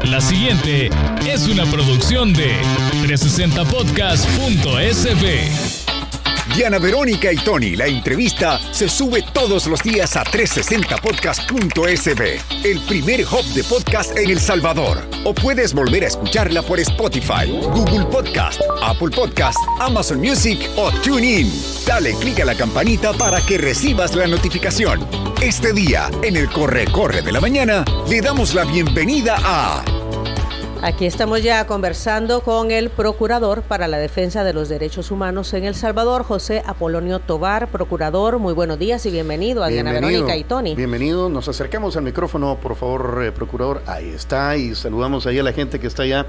La siguiente es una producción de 360podcast.sb. Diana Verónica y Tony, la entrevista se sube todos los días a 360podcast.sb, el primer hub de podcast en El Salvador. O puedes volver a escucharla por Spotify, Google Podcast, Apple Podcast, Amazon Music o TuneIn. Dale clic a la campanita para que recibas la notificación. Este día, en el Corre de la Mañana, le damos la bienvenida a... Aquí estamos ya conversando con el Procurador para la Defensa de los Derechos Humanos en El Salvador, José Apolonio Tovar. Procurador, muy buenos días y bienvenido a Diana Verónica y Tony. Bienvenido, nos acercamos al micrófono, por favor, Procurador. Ahí está, y saludamos ahí a la gente que está ya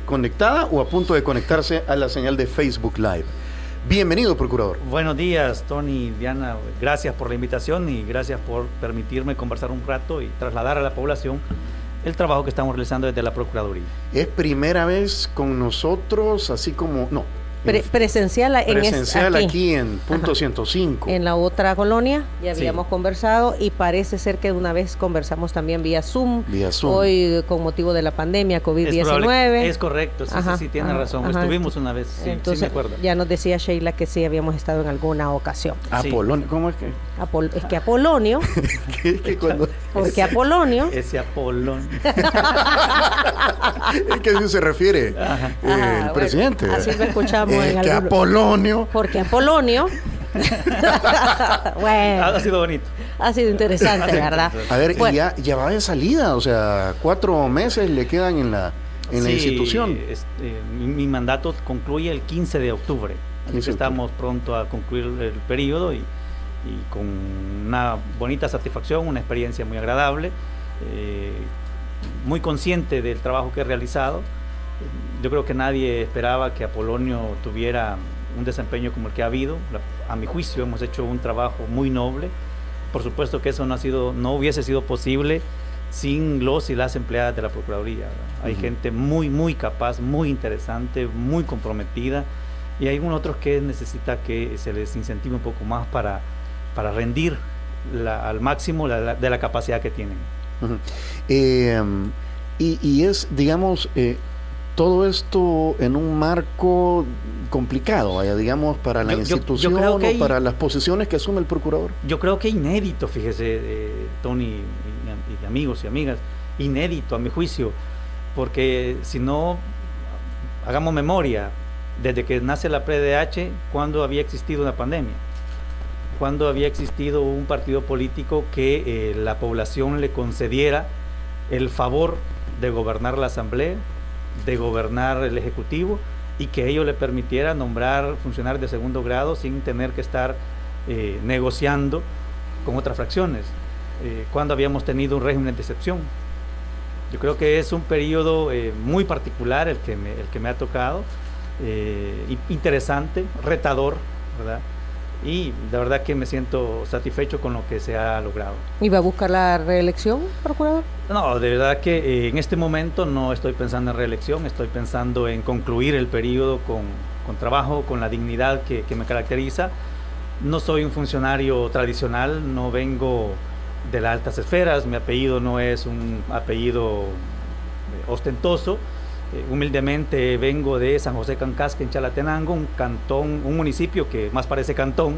conectada o a punto de conectarse a la señal de Facebook Live. Bienvenido, Procurador. Buenos días, Tony, Diana. Gracias por la invitación y gracias por permitirme conversar un rato y trasladar a la población el trabajo que estamos realizando desde la Procuraduría. ¿Es primera vez con nosotros, así como... No. Presencial aquí en punto. Ajá. 105. En la otra colonia ya habíamos Sí. conversado y parece ser que una vez conversamos también vía Zoom. Hoy con motivo de la pandemia COVID-19. Es correcto, sí, tiene razón. Estuvimos una vez, sí, entonces, sí me acuerdo. Ya nos decía Sheila que sí habíamos estado en alguna ocasión. Apolonio, ¿cómo es que? Es que Apolonio. Porque Apolonio. Ese Apolonio. Es que a eso se refiere el presidente. Así lo escuchamos. Que Apolonio. Porque Apolonio. Bueno, Ha sido bonito. ha sido interesante, ¿verdad? A ver, bueno, ya va de salida, o sea, 4 meses le quedan en la institución. Mi mandato concluye el 15 de octubre. Estamos pronto a concluir el periodo y con una bonita satisfacción, una experiencia muy agradable, muy consciente del trabajo que he realizado. Yo creo que nadie esperaba que Apolonio tuviera un desempeño como el que ha habido. A mi juicio hemos hecho un trabajo muy noble. Por supuesto que eso no hubiese sido posible sin los y las empleadas de la Procuraduría. Hay gente muy capaz, muy interesante, muy comprometida, y hay algunos otros que necesita que se les incentive un poco más para rendir al máximo de la capacidad que tienen. Y es, digamos, todo esto en un marco complicado, digamos, para la institución o para las posiciones que asume el procurador. Yo creo que inédito, fíjese, Tony y amigos y amigas, inédito a mi juicio, porque si no, hagamos memoria, desde que nace la PDH, ¿cuándo había existido una pandemia? ¿Cuándo había existido un partido político que la población le concediera el favor de gobernar la Asamblea, de gobernar el Ejecutivo, y que ello le permitiera nombrar funcionarios de segundo grado sin tener que estar negociando con otras fracciones? Cuando habíamos tenido un régimen de excepción. Yo creo que es un periodo muy particular el que me ha tocado, interesante, retador, ¿verdad? Y de verdad que me siento satisfecho con lo que se ha logrado. ¿Y va a buscar la reelección, procurador? No, de verdad que en este momento no estoy pensando en reelección, estoy pensando en concluir el periodo con trabajo, con la dignidad que me caracteriza. No soy un funcionario tradicional, no vengo de las altas esferas, mi apellido no es un apellido ostentoso. Humildemente vengo de San José Cancasque, en Chalatenango, un cantón, un municipio que más parece cantón,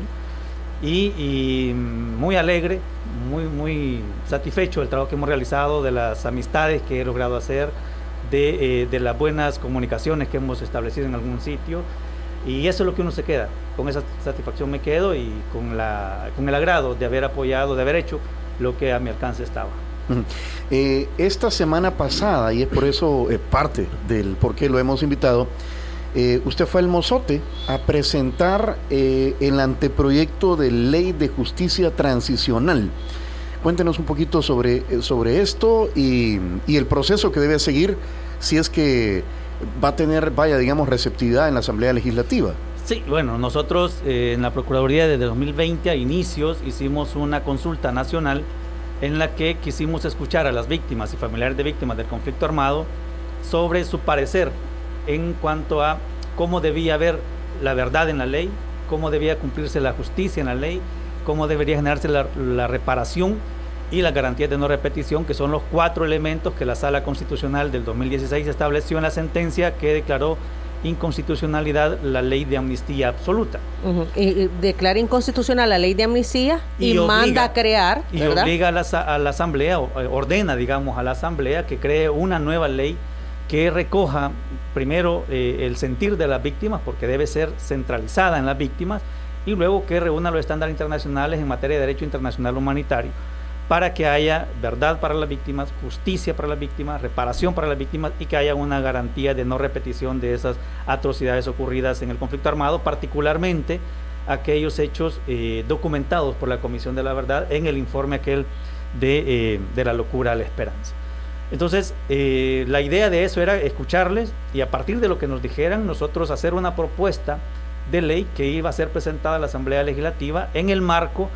y muy alegre, muy satisfecho del trabajo que hemos realizado, de las amistades que he logrado hacer, de las buenas comunicaciones que hemos establecido en algún sitio, y eso es lo que uno se queda. Con esa satisfacción me quedo, y con el agrado de haber apoyado, de haber hecho lo que a mi alcance estaba. Esta semana pasada, y es por eso parte del por qué lo hemos invitado, usted fue al Mozote a presentar el anteproyecto de ley de justicia transicional. Cuéntenos un poquito sobre esto y el proceso que debe seguir si es que va a tener, digamos, receptividad en la Asamblea Legislativa. Sí, bueno, nosotros en la Procuraduría desde 2020 a inicios hicimos una consulta nacional en la que quisimos escuchar a las víctimas y familiares de víctimas del conflicto armado sobre su parecer en cuanto a cómo debía haber la verdad en la ley, cómo debía cumplirse la justicia en la ley, cómo debería generarse la reparación y las garantías de no repetición, que son los 4 elementos que la Sala Constitucional del 2016 estableció en la sentencia que declaró inconstitucionalidad la ley de amnistía absoluta. Y declara inconstitucional la ley de amnistía y manda a crear, ¿verdad? Y obliga a la Asamblea, ordena, digamos, a la Asamblea que cree una nueva ley que recoja primero el sentir de las víctimas, porque debe ser centralizada en las víctimas, y luego que reúna los estándares internacionales en materia de derecho internacional humanitario, para que haya verdad para las víctimas, justicia para las víctimas, reparación para las víctimas, y que haya una garantía de no repetición de esas atrocidades ocurridas en el conflicto armado, particularmente aquellos hechos documentados por la Comisión de la Verdad en el informe aquel de la locura a la esperanza. Entonces, la idea de eso era escucharles y a partir de lo que nos dijeran, nosotros hacer una propuesta de ley que iba a ser presentada a la Asamblea Legislativa en el marco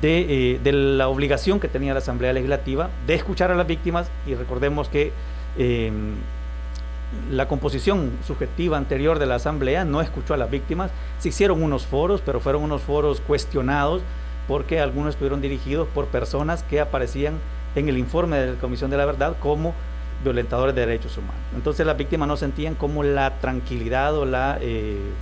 de la obligación que tenía la Asamblea Legislativa de escuchar a las víctimas. Y recordemos que la composición subjetiva anterior de la Asamblea no escuchó a las víctimas. Se hicieron unos foros, pero fueron unos foros cuestionados porque algunos estuvieron dirigidos por personas que aparecían en el informe de la Comisión de la Verdad como violentadores de derechos humanos. Entonces las víctimas no sentían como la tranquilidad o la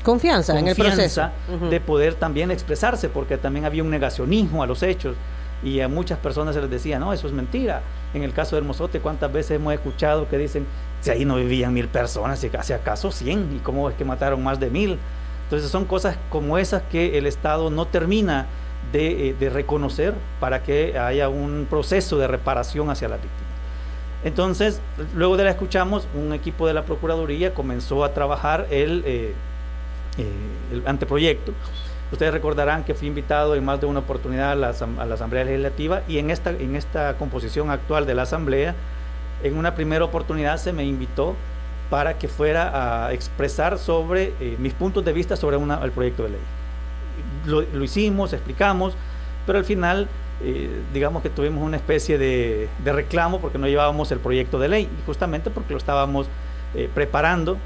confianza en el proceso de poder también expresarse, porque también había un negacionismo a los hechos y a muchas personas se les decía, no, eso es mentira. En el caso del Mozote, ¿cuántas veces hemos escuchado que dicen, si ahí no vivían 1000 personas, si acaso 100, y cómo es que mataron más de 1000? Entonces son cosas como esas que el Estado no termina de reconocer para que haya un proceso de reparación hacia las víctimas. Entonces, luego de la escuchamos, un equipo de la Procuraduría comenzó a trabajar el anteproyecto. Ustedes recordarán que fui invitado en más de una oportunidad a la Asamblea Legislativa, y en esta composición actual de la Asamblea, en una primera oportunidad se me invitó para que fuera a expresar sobre mis puntos de vista sobre el proyecto de ley. Lo hicimos, explicamos, pero al final digamos que tuvimos una especie de reclamo porque no llevábamos el proyecto de ley, y justamente porque lo estábamos preparando.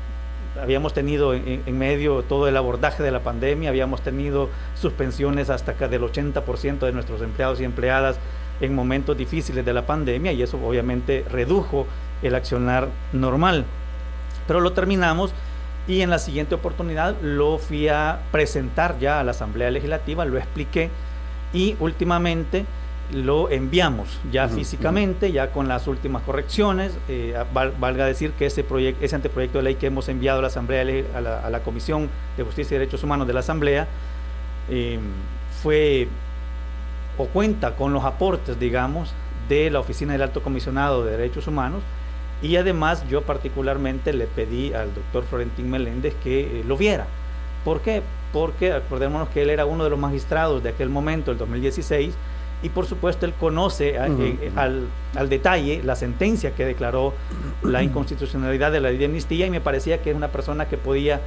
Habíamos tenido en medio todo el abordaje de la pandemia, habíamos tenido suspensiones hasta del 80% de nuestros empleados y empleadas en momentos difíciles de la pandemia, y eso obviamente redujo el accionar normal, pero lo terminamos. Y en la siguiente oportunidad lo fui a presentar ya a la Asamblea Legislativa, lo expliqué, y últimamente lo enviamos ya físicamente, ya con las últimas correcciones. Valga decir que ese anteproyecto de ley que hemos enviado a la Asamblea, a la Comisión de Justicia y Derechos Humanos de la Asamblea, cuenta con los aportes, digamos, de la Oficina del Alto Comisionado de Derechos Humanos. Y además yo particularmente le pedí al doctor Florentín Meléndez que lo viera. ¿Por qué? Porque acordémonos que él era uno de los magistrados de aquel momento, el 2016, y por supuesto él conoce al detalle la sentencia que declaró la inconstitucionalidad de la ley de amnistía, y me parecía que es una persona que podía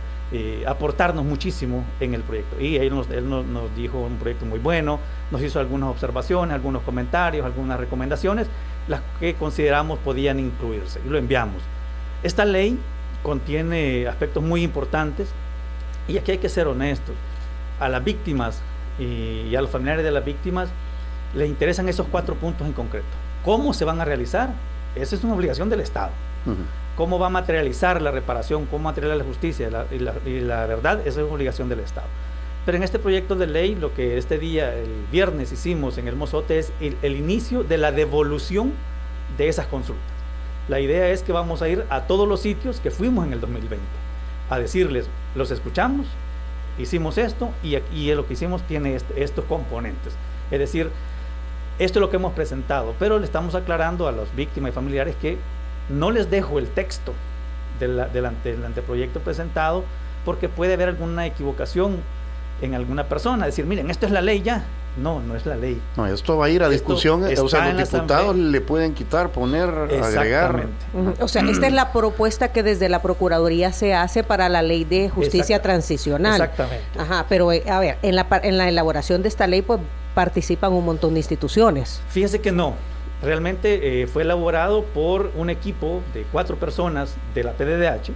aportarnos muchísimo en el proyecto. Y él nos dijo un proyecto muy bueno, nos hizo algunas observaciones, algunos comentarios, algunas recomendaciones, las que consideramos podían incluirse, y lo enviamos. Esta ley contiene aspectos muy importantes, y aquí hay que ser honestos. A las víctimas y a los familiares de las víctimas les interesan esos 4 puntos en concreto. ¿Cómo se van a realizar? Esa es una obligación del Estado. ¿Cómo va a materializar la reparación? ¿Cómo materializar la justicia y la verdad? Esa es obligación del Estado. Pero en este proyecto de ley, lo que este día, el viernes, hicimos en el Mozote es el inicio de la devolución de esas consultas. La idea es que vamos a ir a todos los sitios que fuimos en el 2020 a decirles, los escuchamos, hicimos esto, y lo que hicimos tiene estos componentes. Es decir, esto es lo que hemos presentado, pero le estamos aclarando a las víctimas y familiares que no les dejo el texto del anteproyecto presentado, porque puede haber alguna equivocación en alguna persona, decir, miren, esto es la ley ya. No es la ley. No, esto va a ir a discusión, o sea, los diputados le pueden quitar, poner, agregar. O sea, esta es la propuesta que desde la Procuraduría se hace para la ley de justicia transicional. Exactamente. Ajá, pero a ver, en la elaboración de esta ley pues participan un montón de instituciones. Fíjese que no. Realmente fue elaborado por un equipo de 4 personas de la PDDH,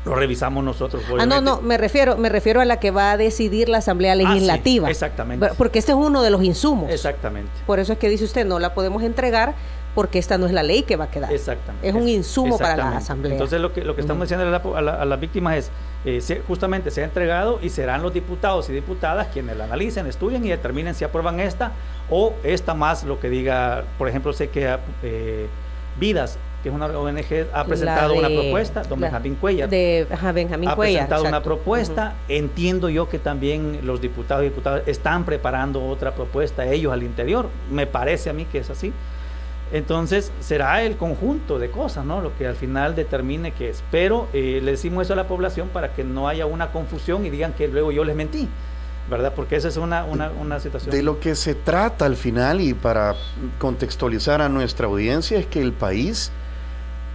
lo revisamos nosotros. No, me refiero a la que va a decidir la Asamblea Legislativa. Sí, exactamente. Porque este es uno de los insumos. Exactamente. Por eso es que dice usted, no la podemos entregar porque esta no es la ley que va a quedar. Exactamente. Es un insumo para la Asamblea. Entonces lo que estamos diciendo a las víctimas es, justamente se ha entregado y serán los diputados y diputadas quienes la analicen, estudien y determinen si aprueban esta o esta más lo que diga. Por ejemplo, sé que Vidas, que es una ONG, ha presentado una propuesta, Benjamín Cuellar. Benjamín ha Cuellar, presentado una exacto. propuesta. Entiendo yo que también los diputados y diputadas están preparando otra propuesta, ellos al interior. Me parece a mí que es así. Entonces, será el conjunto de cosas, ¿no? Lo que al final determine qué es. Pero le decimos eso a la población para que no haya una confusión y digan que luego yo les mentí, ¿verdad? Porque esa es una situación. De lo que se trata al final, y para contextualizar a nuestra audiencia, es que el país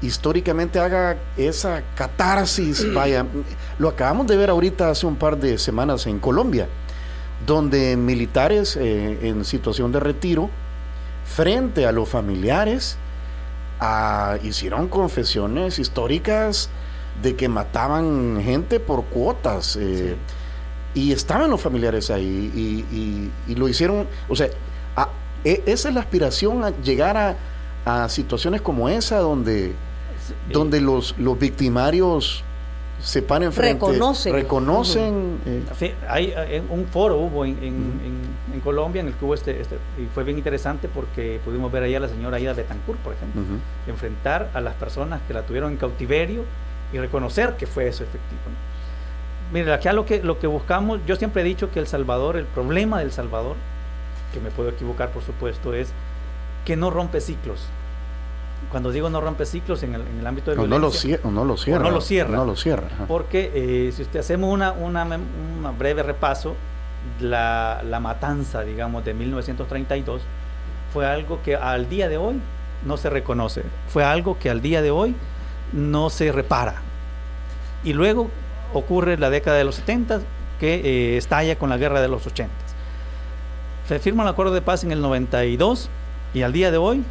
históricamente haga esa catarsis. Vaya, lo acabamos de ver ahorita hace un par de semanas en Colombia, donde militares en situación de retiro, frente a los familiares, hicieron confesiones históricas de que mataban gente por cuotas. Sí. Y estaban los familiares ahí y lo hicieron. O sea, esa es la aspiración, a llegar a situaciones como esa donde los victimarios se paran frente, reconocen. Sí, hay un foro hubo en Colombia en el que hubo y fue bien interesante porque pudimos ver ahí a la señora Aida Betancourt, por ejemplo, enfrentar a las personas que la tuvieron en cautiverio y reconocer que fue eso efectivo, ¿no? Mire, acá lo que buscamos, yo siempre he dicho que El Salvador, el problema del Salvador, que me puedo equivocar por supuesto, es que no rompe ciclos. Cuando digo no rompe ciclos en el ámbito de violencia, no lo cierra. Porque si usted hacemos una breve repaso, la matanza, digamos, de 1932 fue algo que al día de hoy no se reconoce, fue algo que al día de hoy no se repara. Y luego ocurre la década de los 70, que estalla con la guerra de los 80. Se firma el acuerdo de paz en el 92 y al día de hoy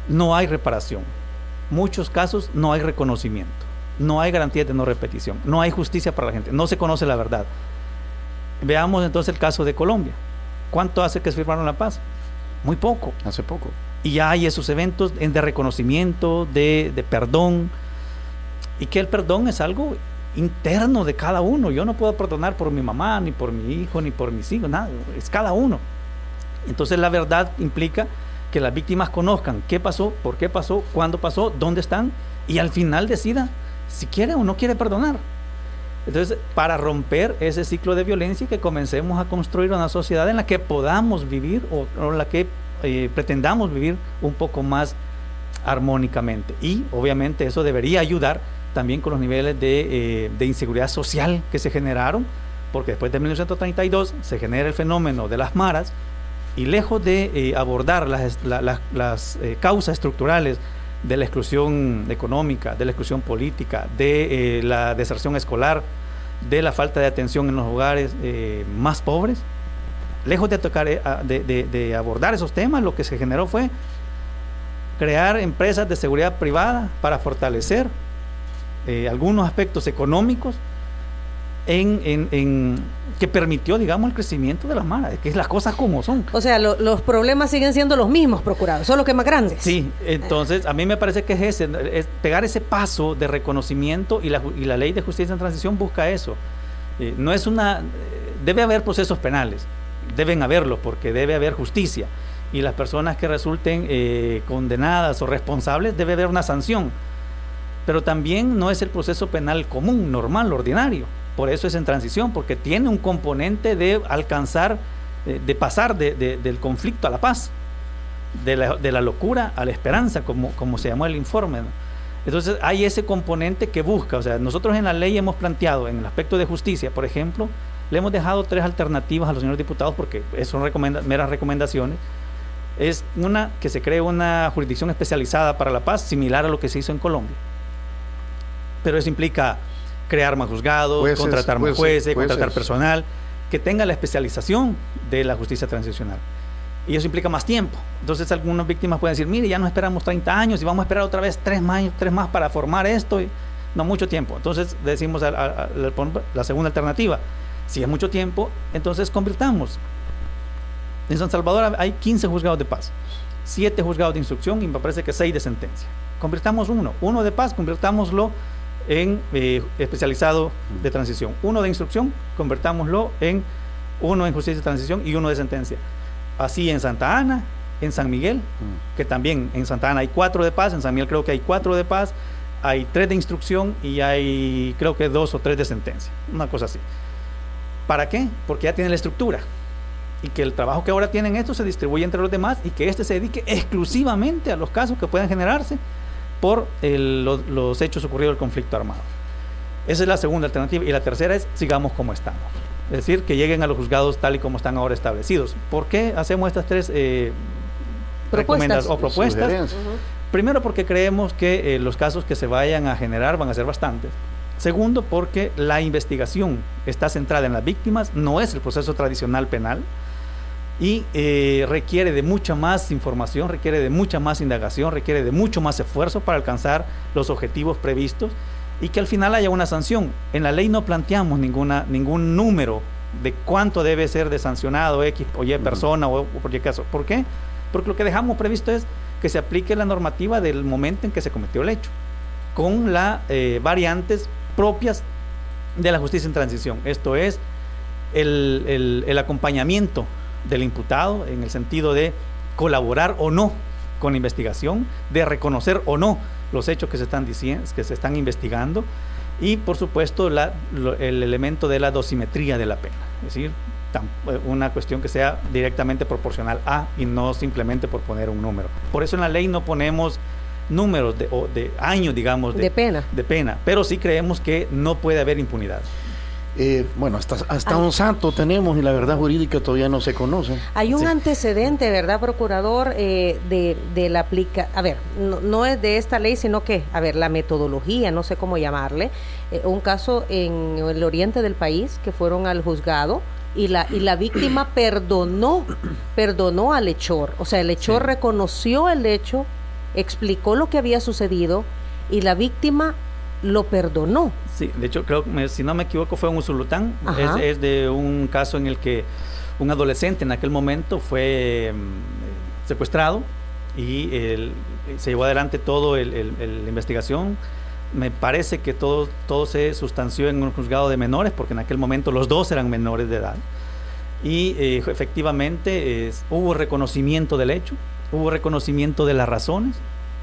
no hay reparación. Muchos casos no hay reconocimiento, no hay garantía de no repetición, no hay justicia para la gente, no se conoce la verdad. Veamos entonces el caso de Colombia. ¿Cuánto hace que se firmaron la paz? Muy poco. Hace poco. Y ya hay esos eventos de reconocimiento, de perdón, y que el perdón es algo interno de cada uno. Yo no puedo perdonar por mi mamá, ni por mi hijo, ni por mis hijos, nada, es cada uno. Entonces la verdad implica que las víctimas conozcan qué pasó, por qué pasó, cuándo pasó, dónde están, y al final decida si quiere o no quiere perdonar. Entonces, para romper ese ciclo de violencia, que comencemos a construir una sociedad en la que podamos vivir o en la que pretendamos vivir un poco más armónicamente. Y obviamente eso debería ayudar también con los niveles de inseguridad social que se generaron, porque después de 1932 se genera el fenómeno de las maras, y lejos de abordar las causas estructurales de la exclusión económica, de la exclusión política, de la deserción escolar, de la falta de atención en los hogares más pobres, lejos de tocar, de abordar esos temas, lo que se generó fue crear empresas de seguridad privada para fortalecer algunos aspectos económicos que permitió, digamos, el crecimiento de las maras, que es las cosas como son. O sea, los problemas siguen siendo los mismos, procurador, solo que más grandes. Sí, entonces a mí me parece que es pegar ese paso de reconocimiento, y la ley de justicia en transición busca eso. No es debe haber procesos penales, deben haberlos, porque debe haber justicia, y las personas que resulten condenadas o responsables, debe haber una sanción. Pero también no es el proceso penal común, normal, ordinario. Por eso es en transición, porque tiene un componente de alcanzar, de pasar del conflicto a la paz, de la locura a la esperanza, como se llamó el informe, ¿no? Entonces hay ese componente que busca. O sea, nosotros en la ley hemos planteado, en el aspecto de justicia, por ejemplo, le hemos dejado 3 alternativas a los señores diputados, porque son meras recomendaciones. Es una, que se cree una jurisdicción especializada para la paz, similar a lo que se hizo en Colombia. Pero eso implica crear más juzgados, contratar más jueces, contratar personal, que tenga la especialización de la justicia transicional. Y eso implica más tiempo. Entonces algunas víctimas pueden decir, mire, ya no esperamos 30 años y vamos a esperar otra vez 3 más para formar esto. No, mucho tiempo. Entonces decimos la segunda alternativa. Si es mucho tiempo, entonces convirtamos. En San Salvador hay 15 juzgados de paz, 7 juzgados de instrucción y me parece que 6 de sentencia. Convirtamos uno de paz, convirtámoslo en especializado de transición. 1 de instrucción, convertámoslo en 1 en justicia de transición y 1 de sentencia. Así en Santa Ana, en San Miguel, que también en Santa Ana hay 4 de paz, en San Miguel creo que hay 4 de paz, hay 3 de instrucción y hay creo que 2 o 3 de sentencia, una cosa así. ¿Para qué? Porque ya tiene la estructura y que el trabajo que ahora tienen estos se distribuye entre los demás y que se dedique exclusivamente a los casos que puedan generarse por los hechos ocurridos del conflicto armado. Esa es la segunda alternativa. Y la tercera es sigamos como estamos. Es decir, que lleguen a los juzgados tal y como están ahora establecidos. ¿Por qué hacemos estas 3 propuestas? Primero, porque creemos que los casos que se vayan a generar van a ser bastantes. Segundo, porque la investigación está centrada en las víctimas, no es el proceso tradicional penal y requiere de mucha más información, requiere de mucha más indagación, requiere de mucho más esfuerzo para alcanzar los objetivos previstos y que al final haya una sanción. En la ley no planteamos ningún número de cuánto debe ser de sancionado X o Y persona o por qué caso. ¿Por qué? Porque lo que dejamos previsto es que se aplique la normativa del momento en que se cometió el hecho, con las variantes propias de la justicia en transición. Esto es el acompañamiento del imputado en el sentido de colaborar o no con la investigación, de reconocer o no los hechos que se están investigando y por supuesto el elemento de la dosimetría de la pena, es decir, una cuestión que sea directamente proporcional a y no simplemente por poner un número. Por eso en la ley no ponemos números de años, digamos, de pena, pero sí creemos que no puede haber impunidad. Bueno, hasta un santo tenemos y la verdad jurídica todavía no se conoce. Hay un antecedente, ¿verdad, procurador? De la aplica, a ver, no es de esta ley, sino que, a ver, la metodología, no sé cómo llamarle, un caso en el oriente del país que fueron al juzgado y la víctima perdonó al hechor, o sea, el hechor reconoció el hecho, explicó lo que había sucedido y la víctima lo perdonó. Sí, de hecho creo que si no me equivoco fue en Usulután, es de un caso en el que un adolescente en aquel momento fue secuestrado y se llevó adelante todo la investigación. Me parece que todo se sustanció en un juzgado de menores porque en aquel momento los dos eran menores de edad y efectivamente hubo reconocimiento del hecho, hubo reconocimiento de las razones.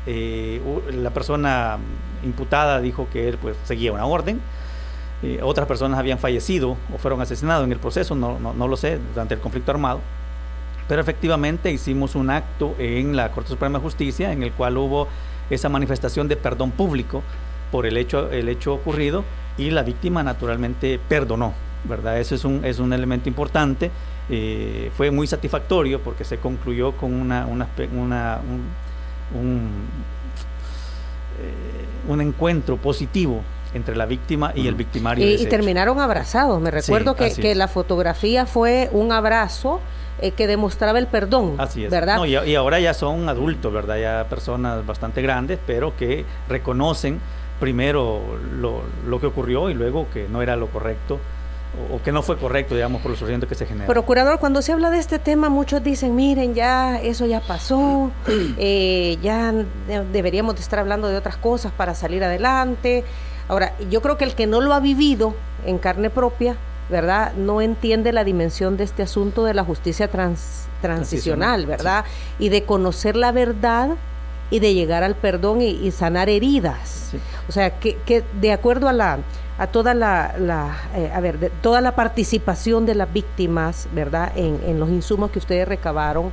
La persona imputada dijo que él pues seguía una orden, otras personas habían fallecido o fueron asesinados en el proceso, no lo sé, durante el conflicto armado, pero efectivamente hicimos un acto en la Corte Suprema de Justicia en el cual hubo esa manifestación de perdón público por el hecho ocurrido y la víctima naturalmente perdonó, ¿verdad? Eso es un elemento importante. Fue muy satisfactorio porque se concluyó con un encuentro positivo entre la víctima y el victimario. Y terminaron abrazados. Me recuerdo que la fotografía fue un abrazo que demostraba el perdón. Así es, ¿verdad? No, y ahora ya son adultos, ¿verdad? Ya personas bastante grandes, pero que reconocen primero lo que ocurrió y luego que no era lo correcto o que no fue correcto, digamos, por los sufrimientos que se generan. Procurador, cuando se habla de este tema, muchos dicen, miren, ya eso ya pasó, ya deberíamos de estar hablando de otras cosas para salir adelante. Ahora, yo creo que el que no lo ha vivido en carne propia, ¿verdad?, no entiende la dimensión de este asunto de la justicia transicional, ¿verdad? Sí. Y de conocer la verdad y de llegar al perdón y sanar heridas. Sí. O sea, que de acuerdo a toda toda la participación de las víctimas, ¿verdad?, en los insumos que ustedes recabaron,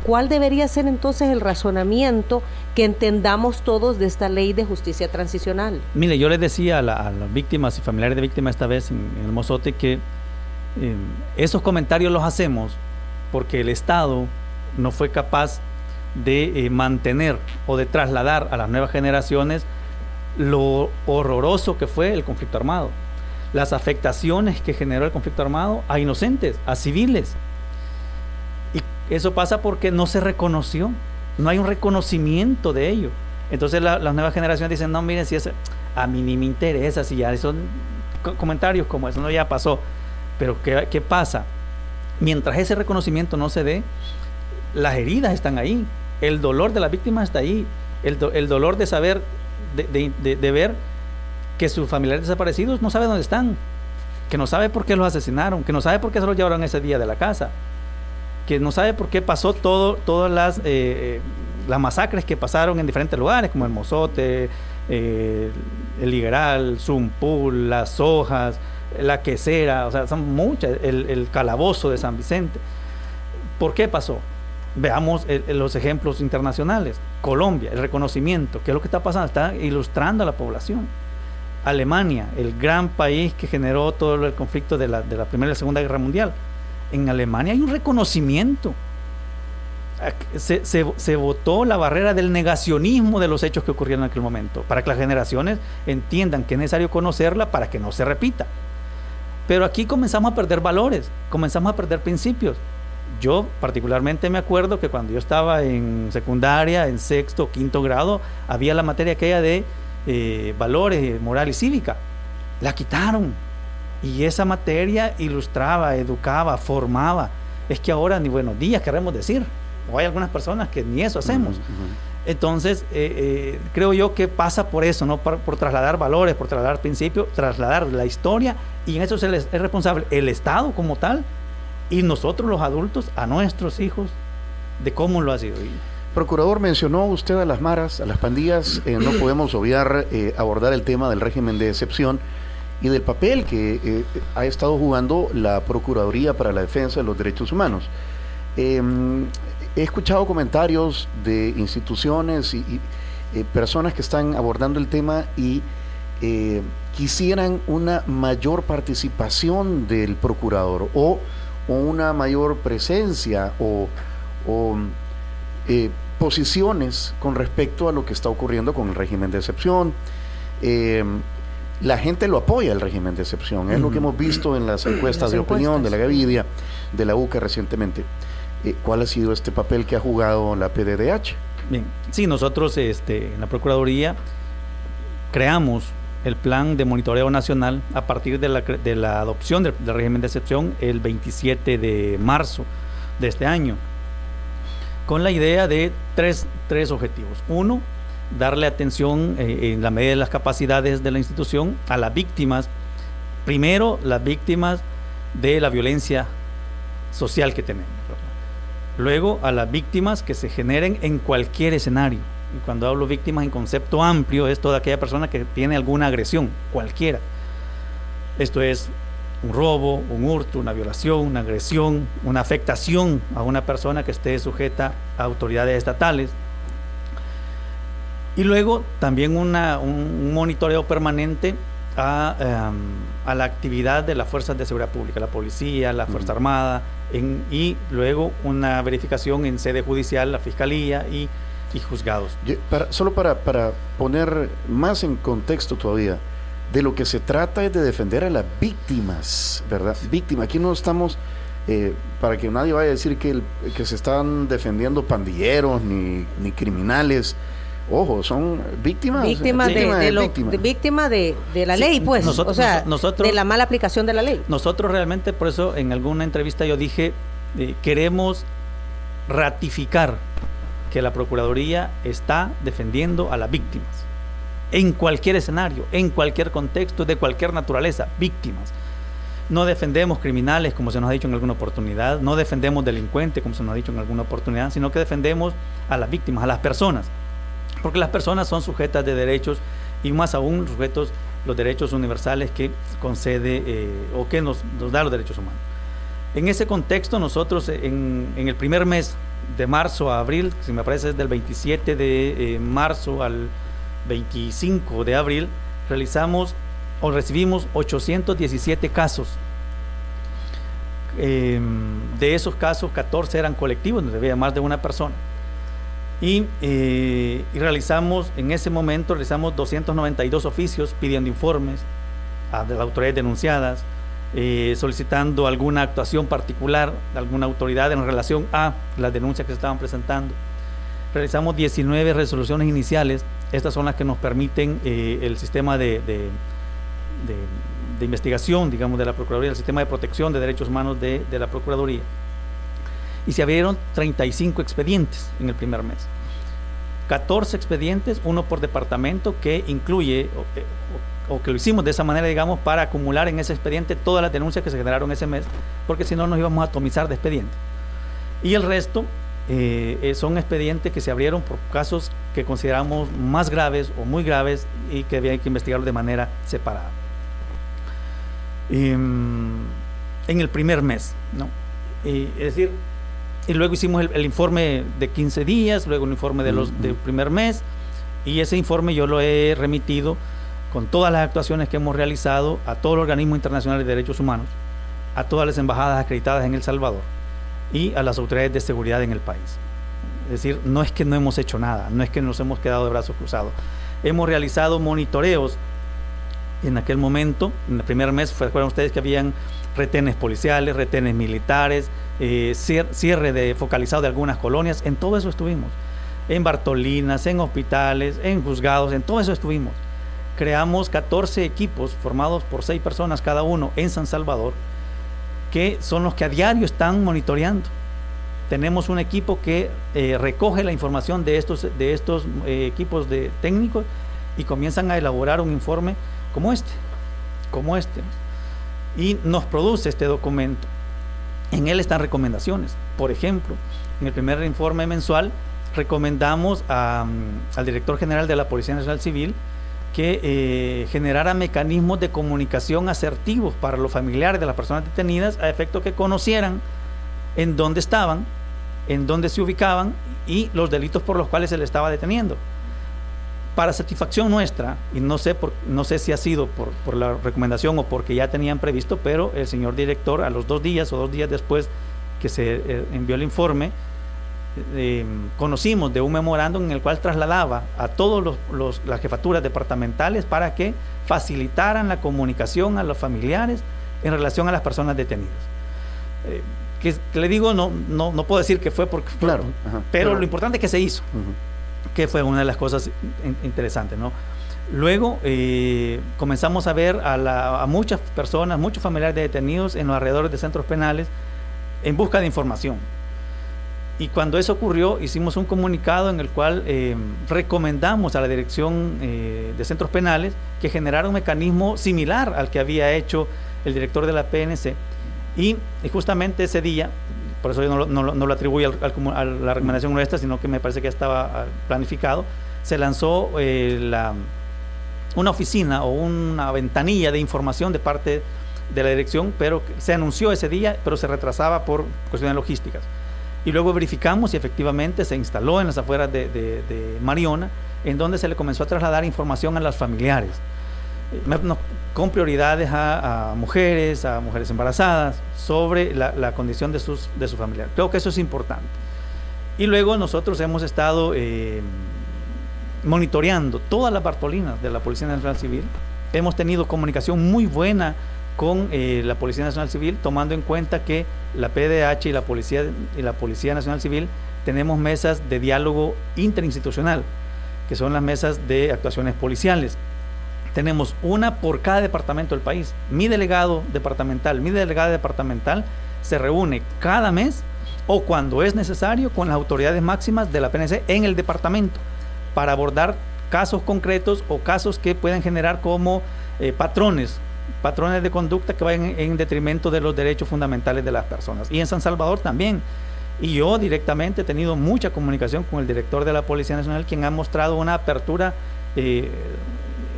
¿cuál debería ser entonces el razonamiento que entendamos todos de esta ley de justicia transicional? Mire, yo les decía a las víctimas y familiares de víctimas esta vez en el Mozote que esos comentarios los hacemos porque el Estado no fue capaz de mantener o de trasladar a las nuevas generaciones lo horroroso que fue el conflicto armado, las afectaciones que generó el conflicto armado a inocentes, a civiles. Y eso pasa porque no se reconoció, no hay un reconocimiento de ello. Entonces las nuevas generaciones dicen, no, miren, si A mí ni me interesa si ya son comentarios como eso, no, ya pasó. Pero ¿qué pasa? Mientras ese reconocimiento no se dé, las heridas están ahí, el dolor de las víctimas está ahí, el dolor de saber, de ver que sus familiares desaparecidos no sabe dónde están, que no sabe por qué los asesinaron, que no sabe por qué se los llevaron ese día de la casa, que no sabe por qué pasó todas las masacres que pasaron en diferentes lugares, como el Mozote, el Ligueral, Zumpul, Las Hojas, La Quesera, o sea, son muchas, el Calabozo de San Vicente. ¿Por qué pasó? Veamos los ejemplos internacionales. Colombia, el reconocimiento, ¿qué es lo que está pasando? Está ilustrando a la población. Alemania, el gran país que generó todo el conflicto de la Primera y la Segunda Guerra Mundial. En Alemania hay un reconocimiento. Se votó la barrera del negacionismo de los hechos que ocurrieron en aquel momento, para que las generaciones entiendan que es necesario conocerla para que no se repita. Pero aquí comenzamos a perder valores, comenzamos a perder principios. Yo particularmente me acuerdo que cuando yo estaba en secundaria, en sexto, quinto grado, había la materia aquella de valores, moral y cívica. La quitaron. Y esa materia ilustraba, educaba, formaba. Es que ahora ni buenos días queremos decir. O hay algunas personas que ni eso hacemos. Entonces, creo yo que pasa por eso, ¿no? Por trasladar valores, por trasladar principios, trasladar la historia, y en eso es responsable el Estado como tal, y nosotros los adultos, a nuestros hijos, de cómo lo ha sido. Procurador, mencionó usted a las maras, a las pandillas. No podemos obviar abordar el tema del régimen de excepción y del papel que ha estado jugando la Procuraduría para la Defensa de los Derechos Humanos. He escuchado comentarios de instituciones y personas que están abordando el tema y quisieran una mayor participación del procurador o una mayor presencia o posiciones con respecto a lo que está ocurriendo con el régimen de excepción. La gente lo apoya, el régimen de excepción, es lo que hemos visto en las encuestas de opinión de la Gavidia, de la UCA recientemente. ¿Cuál ha sido este papel que ha jugado la PDDH? Bien, sí, nosotros en la Procuraduría creamos el plan de monitoreo nacional a partir de la adopción del régimen de excepción el 27 de marzo de este año, con la idea de tres objetivos. Uno, darle atención en la medida de las capacidades de la institución a las víctimas, primero las víctimas de la violencia social que tenemos. Luego, a las víctimas que se generen en cualquier escenario. Y cuando hablo víctimas en concepto amplio, es toda aquella persona que tiene alguna agresión, cualquiera. Esto es un robo, un hurto, una violación, una agresión, una afectación a una persona que esté sujeta a autoridades estatales. Y luego también un monitoreo permanente a la actividad de las fuerzas de seguridad pública, la policía, la Fuerza Armada, y luego una verificación en sede judicial, la Fiscalía y juzgados. Solo para poner más en contexto todavía, de lo que se trata es de defender a las víctimas, ¿verdad? Víctimas, aquí no estamos, para que nadie vaya a decir que se están defendiendo pandilleros ni criminales. Ojo, son víctimas de la ley, pues, nosotros, de la mala aplicación de la ley. Nosotros realmente, por eso en alguna entrevista yo dije, queremos ratificar que la Procuraduría está defendiendo a las víctimas, en cualquier escenario, en cualquier contexto, de cualquier naturaleza, víctimas. No defendemos criminales, como se nos ha dicho en alguna oportunidad, no defendemos delincuentes, como se nos ha dicho en alguna oportunidad, sino que defendemos a las víctimas, a las personas. Porque las personas son sujetas de derechos y más aún sujetos los derechos universales que concede o que nos da los derechos humanos. En ese contexto nosotros en el primer mes de marzo a abril, si me parece es del 27 de marzo al 25 de abril, recibimos 817 casos. De esos casos 14 eran colectivos, donde había más de una persona. Y realizamos, en ese momento, 292 oficios pidiendo informes a las autoridades denunciadas, solicitando alguna actuación particular de alguna autoridad en relación a las denuncias que se estaban presentando. Realizamos 19 resoluciones iniciales Estas son las que nos permiten el sistema de investigación, digamos, de la Procuraduría, el sistema de protección de derechos humanos de la Procuraduría. Y se abrieron 35 expedientes en el primer mes. 14 expedientes, uno por departamento, que incluye, o que lo hicimos de esa manera, digamos, para acumular en ese expediente todas las denuncias que se generaron ese mes, porque si no nos íbamos a atomizar de expedientes. Y el resto son expedientes que se abrieron por casos que consideramos más graves o muy graves y que había que investigarlos de manera separada. En el primer mes, ¿no? Es decir, y luego hicimos el informe de 15 días, luego un informe del primer mes, y ese informe yo lo he remitido con todas las actuaciones que hemos realizado a todo el organismo internacional de derechos humanos, a todas las embajadas acreditadas en El Salvador y a las autoridades de seguridad en el país. Es decir, no es que no hemos hecho nada, no es que nos hemos quedado de brazos cruzados. Hemos realizado monitoreos. En aquel momento, en el primer mes, fueron ustedes que habían retenes policiales, retenes militares, cierre focalizado de algunas colonias. En todo eso estuvimos. En Bartolinas, en hospitales, en juzgados, en todo eso estuvimos. Creamos 14 equipos formados por 6 personas cada uno en San Salvador, que son los que a diario están monitoreando. Tenemos un equipo que recoge la información de estos equipos de técnicos y comienzan a elaborar un informe como este, y nos produce este documento. En él están recomendaciones. Por ejemplo, en el primer informe mensual recomendamos al director general de la Policía Nacional Civil que generara mecanismos de comunicación asertivos para los familiares de las personas detenidas, a efecto que conocieran en dónde estaban, en dónde se ubicaban y los delitos por los cuales se les estaba deteniendo. Para satisfacción nuestra, y no sé si ha sido por la recomendación o porque ya tenían previsto, pero el señor director, a los 2 días o 2 días después que se envió el informe, conocimos de un memorándum en el cual trasladaba a todas las jefaturas departamentales para que facilitaran la comunicación a los familiares en relación a las personas detenidas. Que le digo, no puedo decir que fue porque... Claro, pero lo importante es que se hizo. Que fue una de las cosas interesantes, ¿no? Luego comenzamos a ver a muchas personas, muchos familiares de detenidos en los alrededores de centros penales en busca de información. Y cuando eso ocurrió, hicimos un comunicado en el cual recomendamos a la Dirección de Centros Penales que generara un mecanismo similar al que había hecho el director de la PNC. Y justamente ese día, por eso yo no lo atribuyo a la recomendación nuestra, sino que me parece que estaba planificado, se lanzó una oficina o una ventanilla de información de parte de la dirección, pero se anunció ese día, pero se retrasaba por cuestiones logísticas. Y luego verificamos y efectivamente se instaló en las afueras de Mariona, en donde se le comenzó a trasladar información a los familiares, con prioridades a mujeres embarazadas, sobre la condición de sus familiares. Creo que eso es importante. Y luego nosotros hemos estado monitoreando todas las Bartolinas de la Policía Nacional Civil. Hemos tenido comunicación muy buena con la Policía Nacional Civil, tomando en cuenta que la PDH y la Policía Nacional Civil tenemos mesas de diálogo interinstitucional, que son las mesas de actuaciones policiales. Tenemos una por cada departamento del país. Mi delegada departamental se reúne cada mes o cuando es necesario con las autoridades máximas de la PNC en el departamento para abordar casos concretos o casos que puedan generar como patrones de conducta que vayan en detrimento de los derechos fundamentales de las personas. Y en San Salvador también. Y yo directamente he tenido mucha comunicación con el director de la Policía Nacional, quien ha mostrado una apertura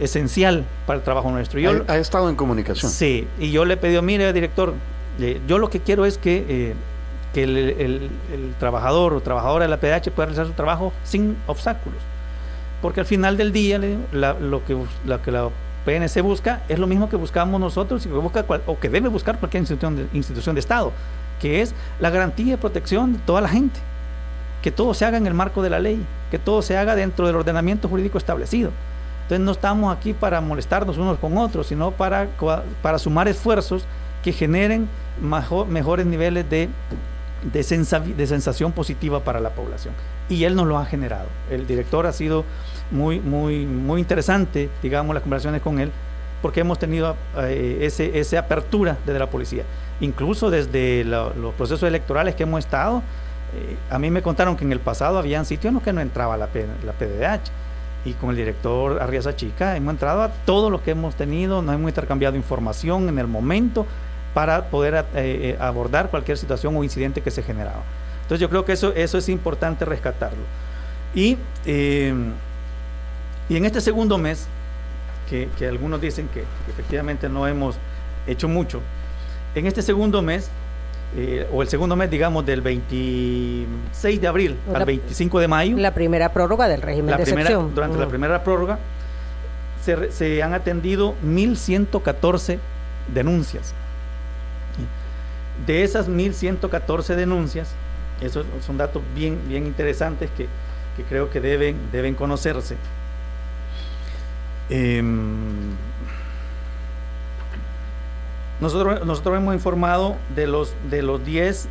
esencial para el trabajo nuestro. Ha estado en comunicación. Sí, y yo le he pedido, mire, director, yo lo que quiero es que el trabajador o trabajadora de la PDH pueda realizar su trabajo sin obstáculos. Porque al final del día, lo que la PNC busca es lo mismo que buscamos nosotros y que debe buscar cualquier institución de Estado, que es la garantía de protección de toda la gente, que todo se haga en el marco de la ley, que todo se haga dentro del ordenamiento jurídico establecido. Entonces no estamos aquí para molestarnos unos con otros, sino para sumar esfuerzos que generen mejores niveles de sensación positiva para la población. Y él nos lo ha generado. El director ha sido muy interesante, digamos, las conversaciones con él, porque hemos tenido esa apertura desde la policía. Incluso desde los procesos electorales que hemos estado, a mí me contaron que en el pasado habían sitios en los que no entraba la PDH, y con el director Arriaza Chica hemos entrado a todos los que hemos tenido, nos hemos intercambiado información en el momento para poder abordar cualquier situación o incidente que se generaba. Entonces yo creo que eso es importante rescatarlo. Y en este segundo mes, que algunos dicen que efectivamente no hemos hecho mucho, en este segundo mes, o el segundo mes, digamos, del 26 de abril al 25 de mayo. La primera prórroga del régimen de excepción. Durante la primera prórroga se han atendido 1.114 denuncias. De esas 1.114 denuncias, esos son datos bien interesantes que creo que deben conocerse. Nosotros hemos informado de los 10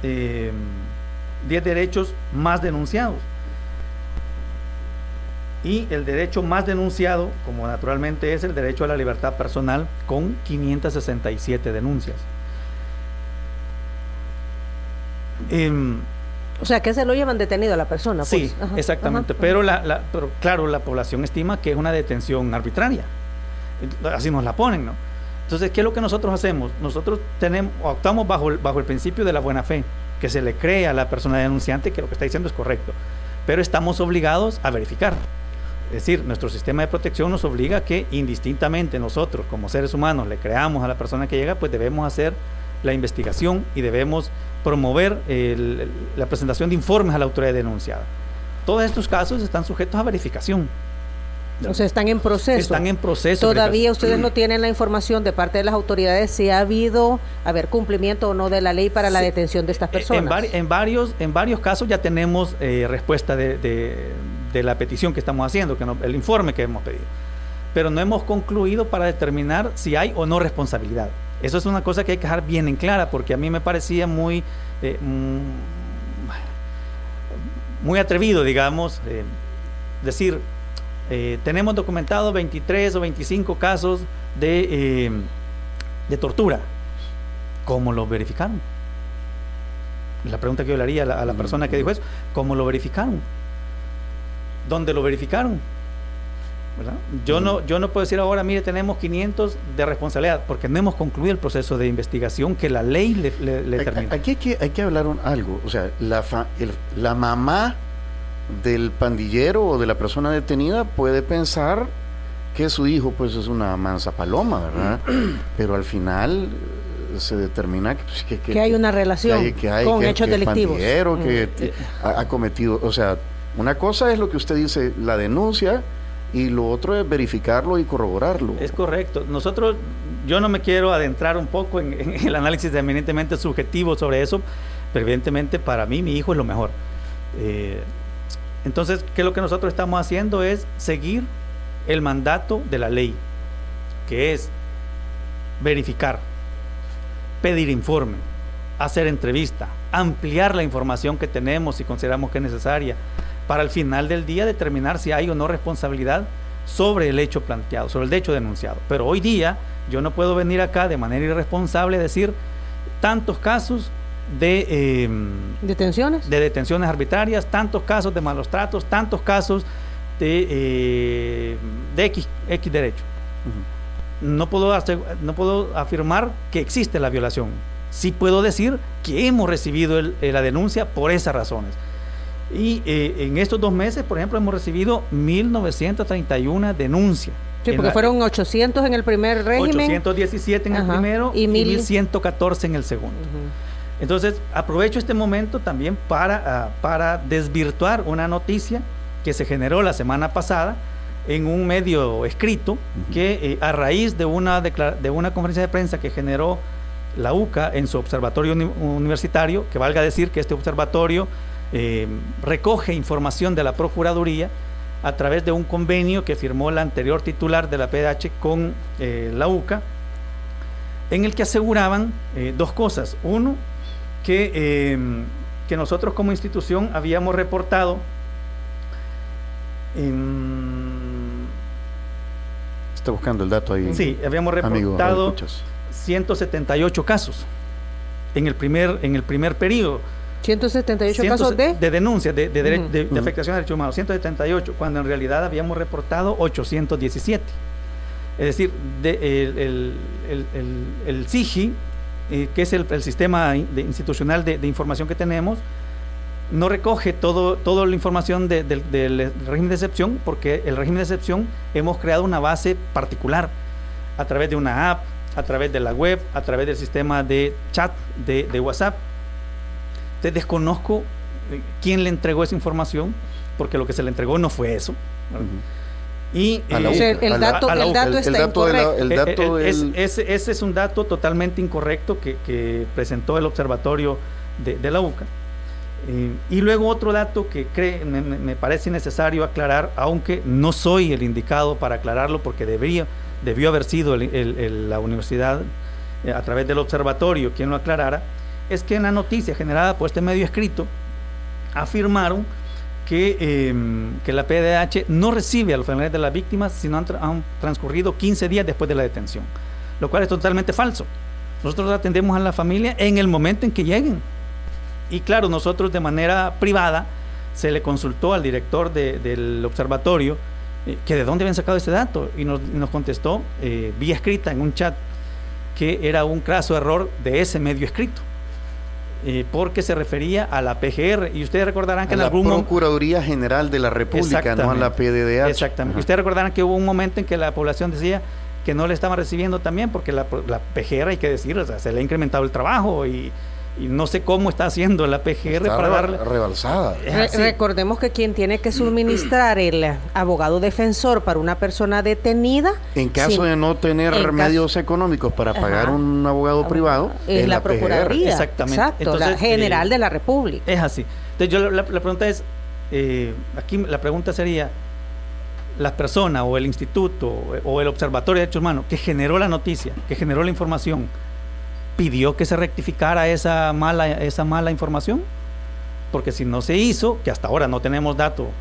derechos más denunciados. Y el derecho más denunciado, como naturalmente es el derecho a la libertad personal, con 567 denuncias. O sea, que se lo llevan detenido a la persona. Pues. Sí, ajá, exactamente. Ajá. Pero claro, la población estima que es una detención arbitraria. Así nos la ponen, ¿no? Entonces, ¿qué es lo que nosotros hacemos? Nosotros actuamos bajo el principio de la buena fe, que se le cree a la persona denunciante que lo que está diciendo es correcto, pero estamos obligados a verificar. Es decir, nuestro sistema de protección nos obliga a que indistintamente nosotros, como seres humanos, le creamos a la persona que llega, pues debemos hacer la investigación y debemos promover la presentación de informes a la autoridad denunciada. Todos estos casos están sujetos a verificación. O sea, están en proceso. Están en proceso. Todavía ustedes no tienen la información de parte de las autoridades si ha habido cumplimiento o no de la ley para la detención de estas personas. En varios casos ya tenemos respuesta de la petición que estamos haciendo, el informe que hemos pedido. Pero no hemos concluido para determinar si hay o no responsabilidad. Eso es una cosa que hay que dejar bien en clara, porque a mí me parecía muy atrevido, digamos, decir... tenemos documentado 23 o 25 casos de tortura. ¿Cómo lo verificaron? La pregunta que yo le haría a la persona que dijo eso, ¿cómo lo verificaron? ¿Dónde lo verificaron? ¿Verdad? Yo no puedo decir ahora, mire, tenemos 500 de responsabilidad, porque no hemos concluido el proceso de investigación que la ley le termina. Aquí hay que hablar algo. O sea, la mamá del pandillero o de la persona detenida puede pensar que su hijo pues es una mansa paloma, ¿verdad? Pero al final se determina que hay una relación con hechos delictivos. Pandillero que ha cometido, o sea, una cosa es lo que usted dice, la denuncia, y lo otro es verificarlo y corroborarlo. Es correcto. Yo no me quiero adentrar un poco en el análisis eminentemente subjetivo sobre eso, pero evidentemente para mí mi hijo es lo mejor. Entonces, ¿qué es lo que nosotros estamos haciendo? Es seguir el mandato de la ley, que es verificar, pedir informe, hacer entrevista, ampliar la información que tenemos si consideramos que es necesaria, para al final del día determinar si hay o no responsabilidad sobre el hecho planteado, sobre el hecho denunciado. Pero hoy día yo no puedo venir acá de manera irresponsable a decir tantos casos de detenciones arbitrarias, tantos casos de malos tratos, tantos casos de X derecho. No puedo afirmar que existe la violación. Sí puedo decir que hemos recibido la denuncia por esas razones. Y en estos 2 meses, por ejemplo, hemos recibido 1.931 denuncias. Sí, porque fueron 800 en el primer régimen. 817 en el primero y 1.114 en el segundo. Entonces, aprovecho este momento también para desvirtuar una noticia que se generó la semana pasada en un medio escrito, que a raíz de una conferencia de prensa que generó la UCA en su observatorio universitario, que valga decir que este observatorio recoge información de la Procuraduría a través de un convenio que firmó la anterior titular de la PDH con la UCA, en el que aseguraban 2 cosas. Uno, que nosotros como institución habíamos reportado está buscando el dato ahí. Sí, habíamos reportado 178 casos en el primer periodo. 178 casos de denuncias de afectación a derechos humanos, 178, cuando en realidad habíamos reportado 817. Es decir, el SIGI, que es el sistema institucional de información que tenemos, no recoge toda la información del régimen de excepción, porque el régimen de excepción hemos creado una base particular a través de una app, a través de la web, a través del sistema de chat de WhatsApp. Entonces desconozco quién le entregó esa información, porque lo que se le entregó no fue eso. Y el dato está incorrecto. Ese es un dato totalmente incorrecto que presentó el observatorio de la UCA. Y luego otro dato que me parece necesario aclarar, aunque no soy el indicado para aclararlo, porque debió haber sido la universidad a través del observatorio quien lo aclarara, es que en la noticia generada por este medio escrito afirmaron que la PDH no recibe a los familiares de las víctimas, sino han transcurrido 15 días después de la detención, lo cual es totalmente falso. Nosotros atendemos a la familia en el momento en que lleguen. Y claro, nosotros de manera privada se le consultó al director del observatorio que de dónde habían sacado ese dato, y nos contestó vía escrita en un chat que era un craso error de ese medio escrito, porque se refería a la PGR, y ustedes recordarán que en algún momento... Procuraduría General de la República, no a la PDDH. Exactamente. Ustedes recordarán que hubo un momento en que la población decía que no le estaban recibiendo también, porque la PGR, hay que decir, o sea, se le ha incrementado el trabajo y no sé cómo está haciendo la PGR para darle... rebalsada. Recordemos que quien tiene que suministrar el abogado defensor para una persona detenida... En caso de no tener medios económicos para pagar un abogado privado... Es la Procuraduría. Exactamente. Exacto, entonces, la General de la República. Es así. Entonces la pregunta es, aquí la pregunta sería, las personas o el instituto o el Observatorio de Derechos Humanos que generó la noticia, que generó la información, ¿pidió que se rectificara esa mala información? Porque si no se hizo, que hasta ahora no tenemos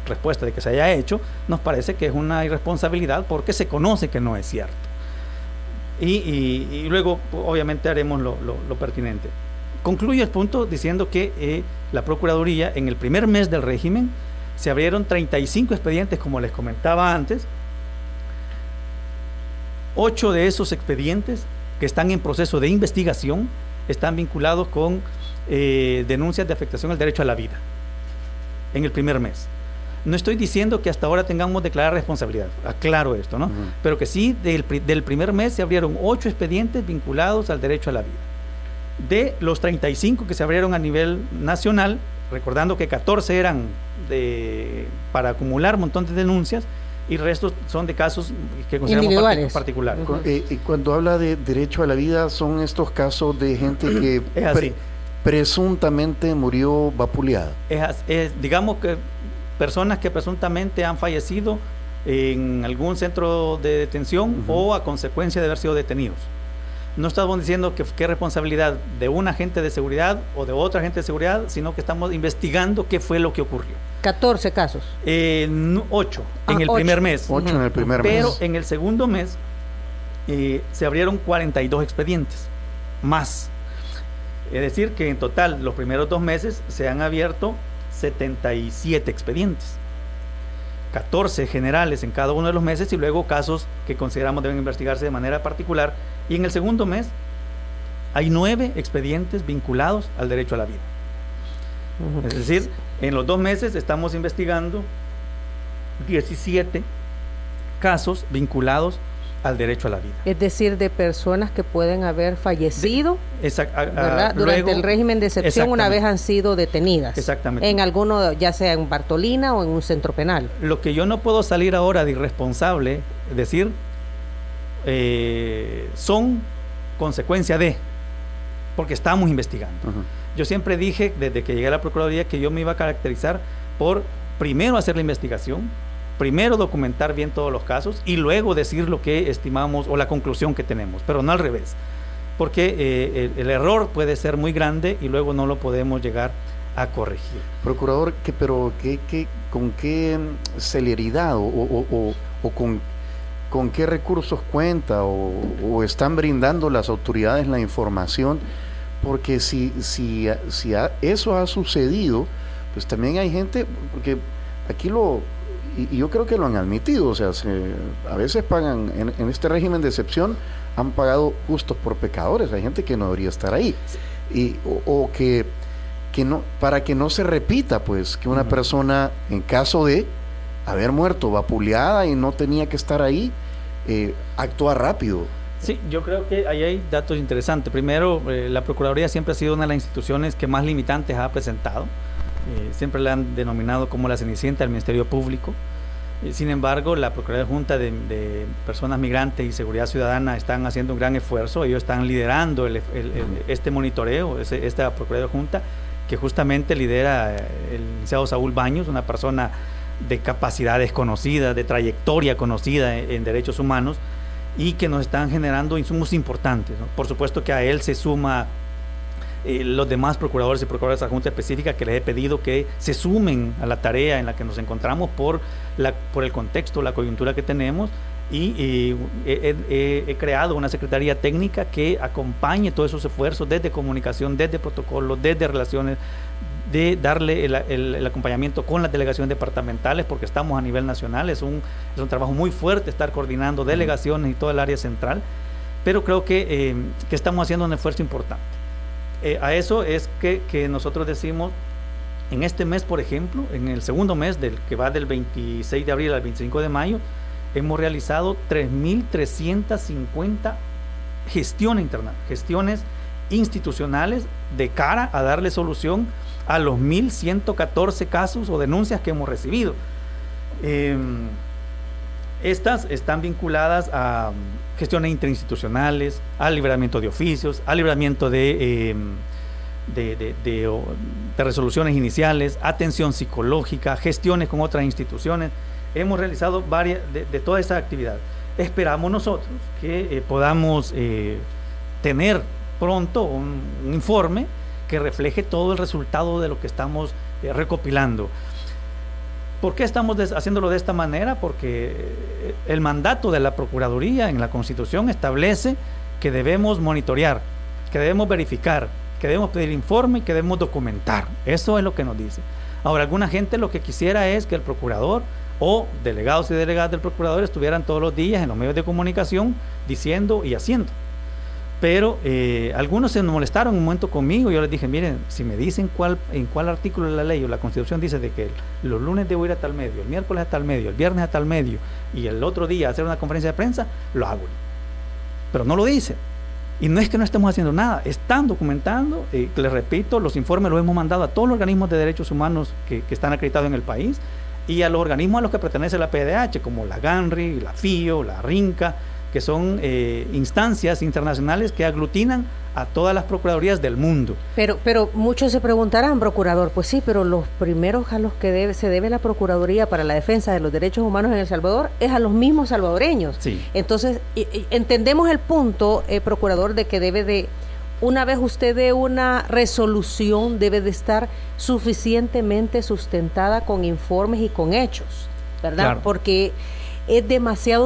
respuesta de que se haya hecho, nos parece que es una irresponsabilidad, porque se conoce que no es cierto. Y luego, obviamente, haremos lo pertinente. Concluyo el punto diciendo que la Procuraduría, en el primer mes del régimen, se abrieron 35 expedientes, como les comentaba antes. 8 de esos expedientes que están en proceso de investigación están vinculados con denuncias de afectación al derecho a la vida en el primer mes. No estoy diciendo que hasta ahora tengamos declarada responsabilidad, aclaro esto, ¿no? Pero que sí, del primer mes se abrieron 8 expedientes vinculados al derecho a la vida. De los 35 que se abrieron a nivel nacional, recordando que 14 eran para acumular un montón de denuncias, y el resto son de casos que consideramos particulares. Y cuando habla de derecho a la vida, son estos casos de gente que presuntamente murió vapuleada. Digamos que personas que presuntamente han fallecido en algún centro de detención o a consecuencia de haber sido detenidos. No estamos diciendo que es responsabilidad de un agente de seguridad o de otro agente de seguridad, sino que estamos investigando qué fue lo que ocurrió. 14 casos. 8 en el primer mes. 8 en el primer mes. Pero en el segundo mes se abrieron 42 expedientes más. Es decir, que en total los primeros 2 meses se han abierto 77 expedientes. 14 generales en cada uno de los meses, y luego casos que consideramos deben investigarse de manera particular. Y en el segundo mes hay 9 expedientes vinculados al derecho a la vida. Es decir, en los 2 meses estamos investigando 17 casos vinculados al derecho a la vida. Es decir, de personas que pueden haber fallecido durante el régimen de excepción una vez han sido detenidas. Exactamente. En alguno, ya sea en Bartolina o en un centro penal. Lo que yo no puedo salir ahora de irresponsable, es decir, son consecuencia de, porque estamos investigando. Yo siempre dije, desde que llegué a la Procuraduría, que yo me iba a caracterizar por primero hacer la investigación, primero documentar bien todos los casos y luego decir lo que estimamos o la conclusión que tenemos, pero no al revés, porque el error puede ser muy grande y luego no lo podemos llegar a corregir. Procurador, ¿con qué celeridad o con qué recursos cuenta o están brindando las autoridades la información, porque si eso ha sucedido, pues también hay gente, porque aquí y yo creo que lo han admitido, o sea, a veces pagan, en este régimen de excepción, han pagado justos por pecadores, hay gente que no debería estar ahí, o que no, para que no se repita, pues, que una persona, en caso de haber muerto vapuleada y no tenía que estar ahí, actúa rápido. Sí, yo creo que ahí hay datos interesantes. Primero, la Procuraduría siempre ha sido una de las instituciones que más limitantes ha presentado. Siempre la han denominado como la cenicienta del Ministerio Público. Sin embargo, la Procuraduría Junta de Personas Migrantes y Seguridad Ciudadana están haciendo un gran esfuerzo. Ellos están liderando este monitoreo, esta Procuraduría Junta, que justamente lidera el licenciado Saúl Baños, una persona de capacidades conocidas, de trayectoria conocida en derechos humanos, y que nos están generando insumos importantes, ¿no? Por supuesto que a él se suma los demás procuradores y procuradoras de la Junta Específica, que les he pedido que se sumen a la tarea en la que nos encontramos por el contexto, la coyuntura que tenemos, y he creado una secretaría técnica que acompañe todos esos esfuerzos desde comunicación, desde protocolos, desde relaciones, de darle el acompañamiento con las delegaciones departamentales, porque estamos a nivel nacional, es un trabajo muy fuerte estar coordinando delegaciones y todo el área central, pero creo que estamos haciendo un esfuerzo importante. A eso es que nosotros decimos, en este mes, por ejemplo, en el segundo mes, que va del 26 de abril al 25 de mayo, hemos realizado 3.350 gestiones institucionales de cara a darle solución a los 1.114 casos o denuncias que hemos recibido. Estas están vinculadas a gestiones interinstitucionales, al libramiento de oficios, al libramiento de resoluciones iniciales, atención psicológica, gestiones con otras instituciones. Hemos realizado varias de toda esa actividad. Esperamos nosotros que podamos tener pronto un informe que refleje todo el resultado de lo que estamos recopilando. ¿Por qué estamos haciéndolo de esta manera? Porque el mandato de la Procuraduría en la Constitución establece que debemos monitorear, que debemos verificar, que debemos pedir informe y que debemos documentar. Eso es lo que nos dice. Ahora, alguna gente lo que quisiera es que el procurador o delegados y delegadas del procurador estuvieran todos los días en los medios de comunicación diciendo y haciendo. Pero algunos se molestaron un momento conmigo. Yo les dije, miren, si me dicen en cuál artículo de la ley o la Constitución dice de que los lunes debo ir a tal medio, el miércoles a tal medio, el viernes a tal medio y el otro día hacer una conferencia de prensa, lo hago. Pero no lo dice. Y no es que no estemos haciendo nada, están documentando. Les repito, los informes los hemos mandado a todos los organismos de derechos humanos que están acreditados en el país y a los organismos a los que pertenece la PDH, como la GANRI, la FIO, la RINCA, que son instancias internacionales que aglutinan a todas las procuradurías del mundo. Pero muchos se preguntarán, procurador, pues sí, pero los primeros a los que se debe la Procuraduría para la Defensa de los Derechos Humanos en El Salvador es a los mismos salvadoreños. Sí. Entonces, entendemos el punto, procurador, de que debe de, una vez usted dé una resolución, debe de estar suficientemente sustentada con informes y con hechos, ¿verdad? Claro. Porque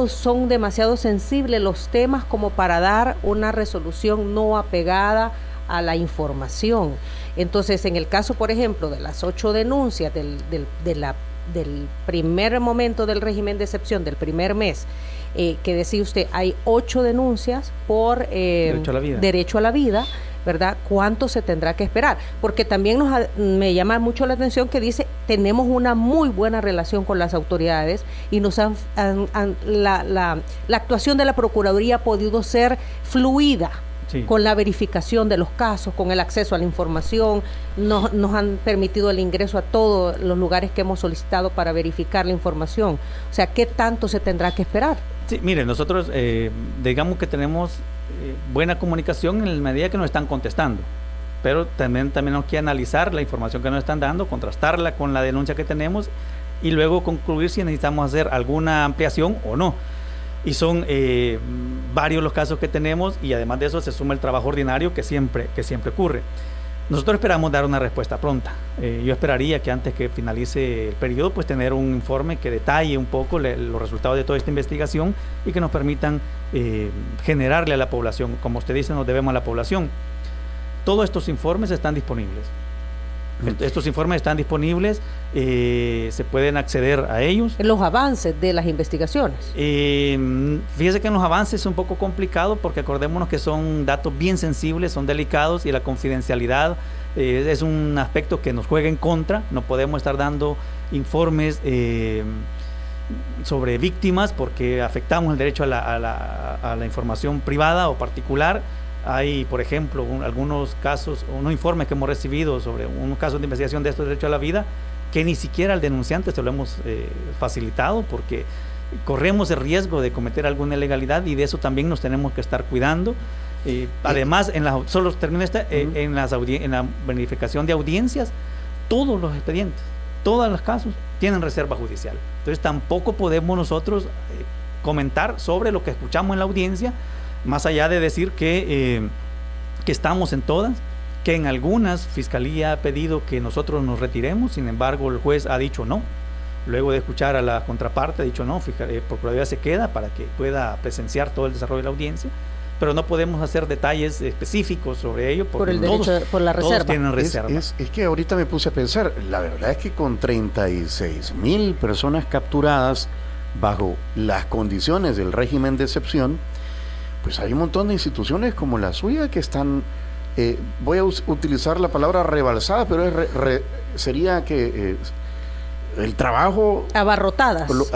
son demasiado sensibles los temas como para dar una resolución no apegada a la información. Entonces, en el caso, por ejemplo, de las 8 denuncias del primer momento del régimen de excepción, del primer mes, que decía usted, hay 8 denuncias por derecho a la vida, ¿verdad? ¿Cuánto se tendrá que esperar? Porque también me llama mucho la atención que dice, tenemos una muy buena relación con las autoridades y la actuación de la Procuraduría ha podido ser fluida. Sí. Con la verificación de los casos, con el acceso a la información, nos han permitido el ingreso a todos los lugares que hemos solicitado para verificar la información. O sea, ¿qué tanto se tendrá que esperar? Sí, mire, nosotros digamos que tenemos buena comunicación en la medida que nos están contestando, pero también tenemos que analizar la información que nos están dando, contrastarla con la denuncia que tenemos y luego concluir si necesitamos hacer alguna ampliación o no. Y son varios los casos que tenemos y además de eso se suma el trabajo ordinario que siempre ocurre. Nosotros esperamos dar una respuesta pronta. Yo esperaría que antes que finalice el periodo, pues tener un informe que detalle un poco los resultados de toda esta investigación y que nos permitan generarle a la población, como usted dice, nos debemos a la población. Todos estos informes están disponibles. Estos informes están disponibles, se pueden acceder a ellos. Los avances de las investigaciones. Fíjese que en los avances es un poco complicado porque acordémonos que son datos bien sensibles, son delicados y la confidencialidad es un aspecto que nos juega en contra. No podemos estar dando informes sobre víctimas porque afectamos el derecho a la información privada o particular. Hay, por ejemplo, algunos casos, unos informes que hemos recibido sobre unos casos de investigación de estos derechos a la vida que ni siquiera al denunciante se lo hemos facilitado porque corremos el riesgo de cometer alguna ilegalidad y de eso también nos tenemos que estar cuidando. Además, en la verificación de audiencias, todos los expedientes, todos los casos tienen reserva judicial. Entonces tampoco podemos nosotros comentar sobre lo que escuchamos en la audiencia, más allá de decir que estamos en todas, que en algunas Fiscalía ha pedido que nosotros nos retiremos, sin embargo el juez ha dicho no. Luego de escuchar a la contraparte ha dicho no, Procuraduría se queda para que pueda presenciar todo el desarrollo de la audiencia, pero no podemos hacer detalles específicos sobre ello porque por la reserva. Todos tienen reserva. Es que ahorita me puse a pensar, la verdad es que con 36,000 personas capturadas bajo las condiciones del régimen de excepción, pues hay un montón de instituciones como la suya que están, voy a utilizar la palabra rebalsadas, pero sería que el trabajo... Abarrotadas. Los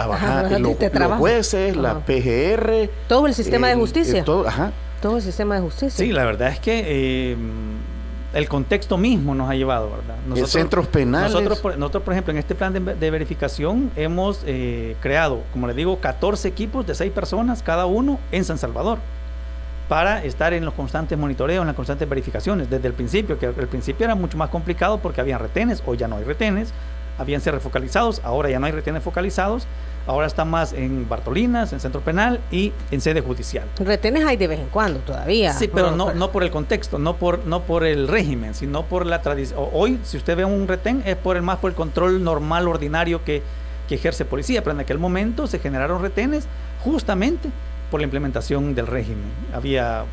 jueces, la PGR... Todo el sistema de justicia. Todo el sistema de justicia. Sí, la verdad es que el contexto mismo nos ha llevado, ¿verdad? Nosotros, centros penales. Nosotros, por ejemplo, en este plan de verificación hemos creado, como les digo, 14 equipos de 6 personas, cada uno en San Salvador, para estar en los constantes monitoreos, en las constantes verificaciones, desde el principio, que al principio era mucho más complicado porque habían retenes, hoy ya no hay retenes, habían cierres focalizados, ahora ya no hay retenes focalizados, ahora está más en Bartolinas, en centro penal y en sede judicial. Retenes hay de vez en cuando todavía. Sí, pero no por el contexto, no por el régimen, sino por la tradición. Hoy, si usted ve un retén, es por el control normal, ordinario que ejerce policía, pero en aquel momento se generaron retenes justamente por la implementación del régimen. Había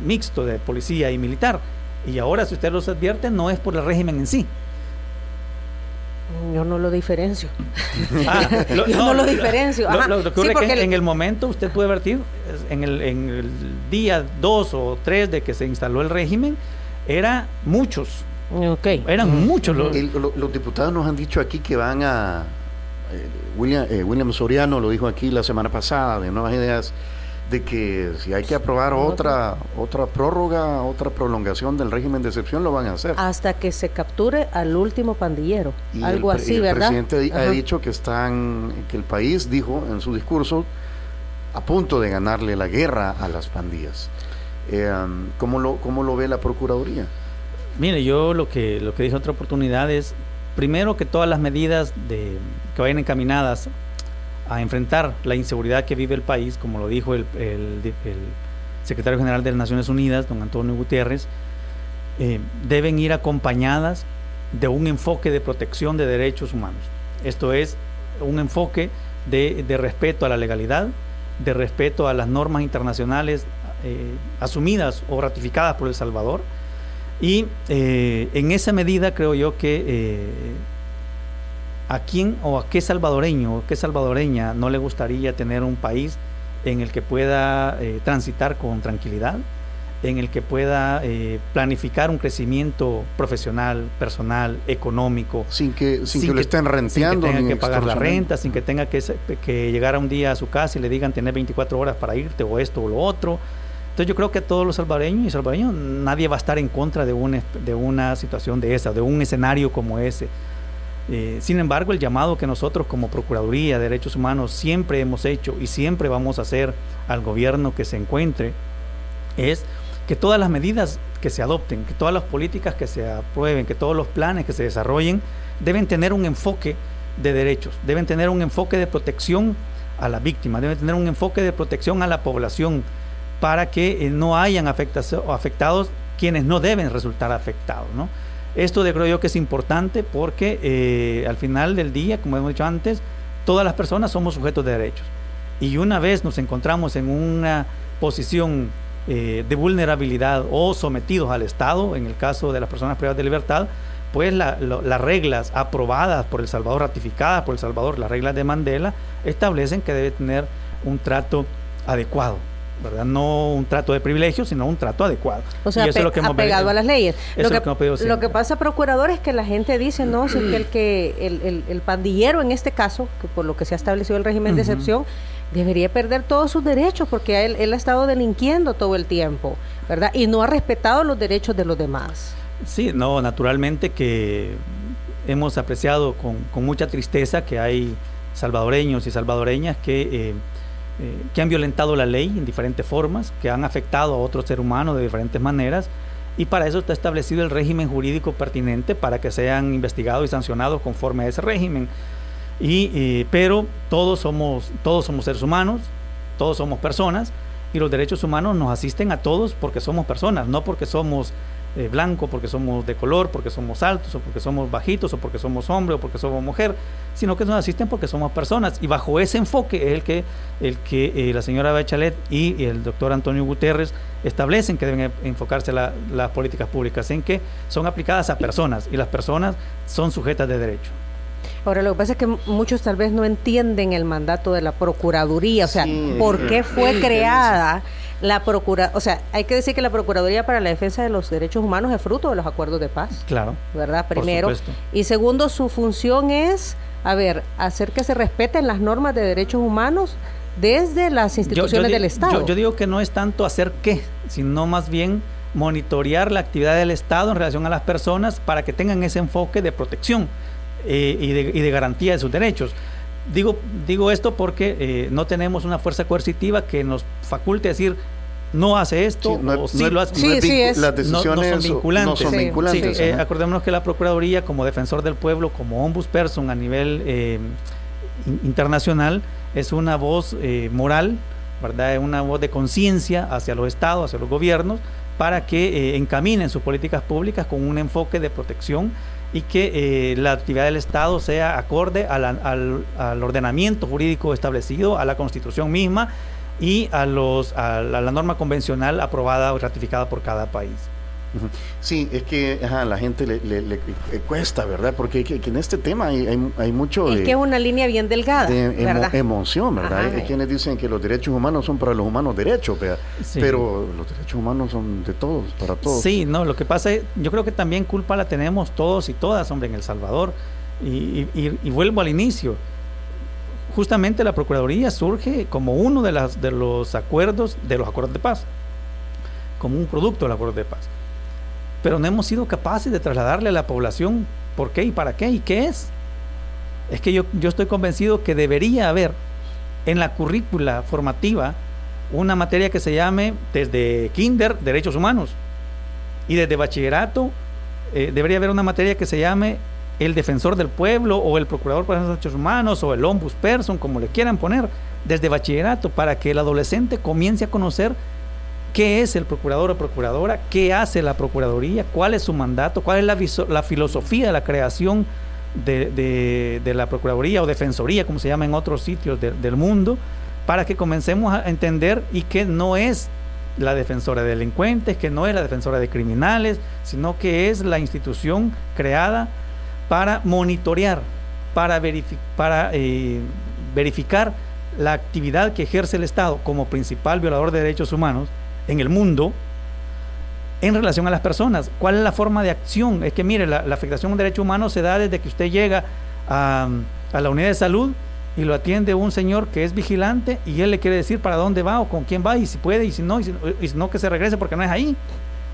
mixto de policía y militar, y ahora, si usted los advierte, no es por el régimen en sí. Yo no lo diferencio. Yo no lo diferencio. Lo que ocurre es que en el momento usted puede advertir, en el día 2 o 3 de que se instaló el régimen, eran muchos. Eran muchos. Los diputados nos han dicho aquí que van a... William Soriano lo dijo aquí la semana pasada, de Nuevas Ideas, de que si hay que aprobar otra prórroga, otra prolongación del régimen de excepción, lo van a hacer. Hasta que se capture al último pandillero, y algo así, ¿verdad? El presidente ha dicho que el país, dijo en su discurso, a punto de ganarle la guerra a las pandillas. ¿Cómo lo ve la Procuraduría? Mire, yo lo que dije en otra oportunidad es, primero, que todas las medidas que vayan encaminadas a enfrentar la inseguridad que vive el país, como lo dijo el secretario general de las Naciones Unidas, don Antonio Guterres, deben ir acompañadas de un enfoque de protección de derechos humanos. Esto es un enfoque de respeto a la legalidad, de respeto a las normas internacionales asumidas o ratificadas por El Salvador, y en esa medida creo yo que ¿a quién o a qué salvadoreño o qué salvadoreña no le gustaría tener un país en el que pueda transitar con tranquilidad, en el que pueda planificar un crecimiento profesional, personal, económico, sin que lo estén renteando, sin que tenga que pagar la renta, sin que tenga que llegar a un día a su casa y le digan tener 24 horas para irte o esto o lo otro? Entonces yo creo que todos los salvadoreños nadie va a estar en contra de una situación de esa, de un escenario como ese. Sin embargo, el llamado que nosotros como Procuraduría de Derechos Humanos siempre hemos hecho y siempre vamos a hacer al gobierno que se encuentre es que todas las medidas que se adopten, que todas las políticas que se aprueben, que todos los planes que se desarrollen deben tener un enfoque de derechos, deben tener un enfoque de protección a la víctima, deben tener un enfoque de protección a la población para que no hayan afectados quienes no deben resultar afectados, ¿no? Esto creo yo que es importante porque al final del día, como hemos dicho antes, todas las personas somos sujetos de derechos. Y una vez nos encontramos en una posición de vulnerabilidad o sometidos al Estado, en el caso de las personas privadas de libertad, pues las reglas aprobadas por El Salvador, ratificadas por El Salvador, las reglas de Mandela, establecen que debe tener un trato adecuado, ¿verdad? No un trato de privilegio, sino un trato adecuado. O sea, apegado a las leyes. Lo que pasa, procurador, es que la gente dice, no, si es que el pandillero en este caso, que por lo que se ha establecido el régimen de excepción, debería perder todos sus derechos porque él ha estado delinquiendo todo el tiempo, ¿verdad? Y no ha respetado los derechos de los demás. Sí, no, naturalmente que hemos apreciado con mucha tristeza que hay salvadoreños y salvadoreñas que han violentado la ley en diferentes formas, que han afectado a otro ser humano de diferentes maneras, y para eso está establecido el régimen jurídico pertinente para que sean investigados y sancionados conforme a ese régimen. Pero todos somos seres humanos, todos somos personas, y los derechos humanos nos asisten a todos porque somos personas, no porque somos blancos, porque somos de color, porque somos altos, o porque somos bajitos, o porque somos hombre, o porque somos mujer, sino que nos asisten porque somos personas. Y bajo ese enfoque es el que la señora Bachelet y el doctor Antonio Guterres establecen que deben enfocarse las políticas públicas, en que son aplicadas a personas, y las personas son sujetas de derecho. Ahora, lo que pasa es que muchos tal vez no entienden el mandato de la Procuraduría, o sea, ¿por qué fue creada la Procuraduría? O sea, hay que decir que la Procuraduría para la Defensa de los Derechos Humanos es fruto de los acuerdos de paz. Claro. ¿Verdad? Primero. Y segundo, su función es, hacer que se respeten las normas de derechos humanos desde las instituciones del Estado. Yo digo que no es tanto hacer qué, sino más bien monitorear la actividad del Estado en relación a las personas para que tengan ese enfoque de protección y de garantía de sus derechos. Digo esto porque no tenemos una fuerza coercitiva que nos faculte decir no hace esto, las decisiones no son vinculantes. No son vinculantes. Acordémonos que la Procuraduría, como defensor del pueblo, como ombudsperson a nivel internacional, es una voz moral, ¿verdad? Es una voz de conciencia hacia los estados, hacia los gobiernos, para que encaminen sus políticas públicas con un enfoque de protección, y que la actividad del Estado sea acorde al ordenamiento jurídico establecido, a la Constitución misma y a la norma convencional aprobada o ratificada por cada país. Sí, es que a la gente le cuesta, ¿verdad? Porque que en este tema hay mucho que es una línea bien delgada, ¿verdad? Emoción, ¿verdad? Hay quienes dicen que los derechos humanos son para los humanos derechos, sí, pero los derechos humanos son de todos, para todos. Sí, no, lo que pasa es, yo creo que también culpa la tenemos todos y todas, hombre, en El Salvador. Y vuelvo al inicio. Justamente la Procuraduría surge como uno de los acuerdos de paz, como un producto del acuerdo de paz. Pero no hemos sido capaces de trasladarle a la población por qué y para qué y qué es. Es que yo estoy convencido que debería haber en la currícula formativa una materia que se llame desde kinder derechos humanos, y desde bachillerato debería haber una materia que se llame el defensor del pueblo, o el procurador para los derechos humanos, o el ombudsperson, como le quieran poner, desde bachillerato, para que el adolescente comience a conocer qué es el procurador o procuradora, qué hace la Procuraduría, cuál es su mandato, cuál es la filosofía de la creación de la Procuraduría o Defensoría, como se llama en otros sitios del mundo, para que comencemos a entender y que no es la defensora de delincuentes, que no es la defensora de criminales, sino que es la institución creada para monitorear, para verificar la actividad que ejerce el Estado como principal violador de derechos humanos en el mundo en relación a las personas. ¿Cuál es la forma de acción? Es que mire, la afectación a un derecho humano se da desde que usted llega a la unidad de salud y lo atiende un señor que es vigilante, y él le quiere decir para dónde va o con quién va, y si puede, y si no que se regrese porque no es ahí.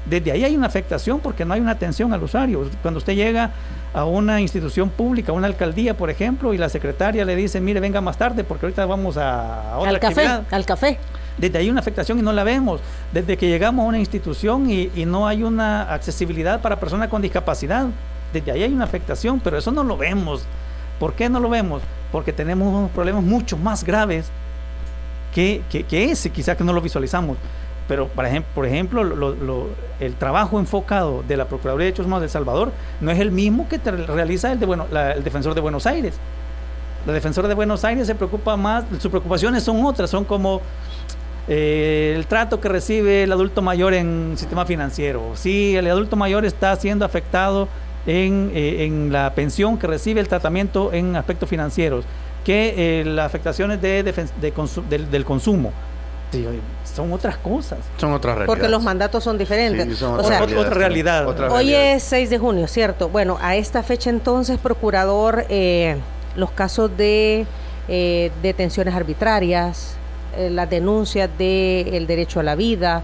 Desde ahí hay una afectación porque no hay una atención al usuario. Cuando usted llega a una institución pública, a una alcaldía, por ejemplo, y la secretaria le dice, mire, venga más tarde porque ahorita vamos a otra actividad. Al café. Desde ahí hay una afectación y no la vemos. Desde que llegamos a una institución y no hay una accesibilidad para personas con discapacidad, desde ahí hay una afectación, pero eso no lo vemos. ¿Por qué no lo vemos? Porque tenemos unos problemas mucho más graves que ese quizás que no lo visualizamos. Pero, por ejemplo, el trabajo enfocado de la Procuraduría de Derechos Humanos de El Salvador no es el mismo que realiza el Defensor de Buenos Aires. La Defensora de Buenos Aires se preocupa más, sus preocupaciones son otras, son como el trato que recibe el adulto mayor en sistema financiero. Si el adulto mayor está siendo afectado en la pensión que recibe, el tratamiento en aspectos financieros, que las afectaciones del consumo. Sí, son otras cosas. Son otras realidades. Porque los mandatos son diferentes. Sí, son otra realidad. Hoy es 6 de junio, ¿cierto? Bueno, a esta fecha entonces, procurador, los casos de detenciones arbitrarias, las denuncias del derecho a la vida,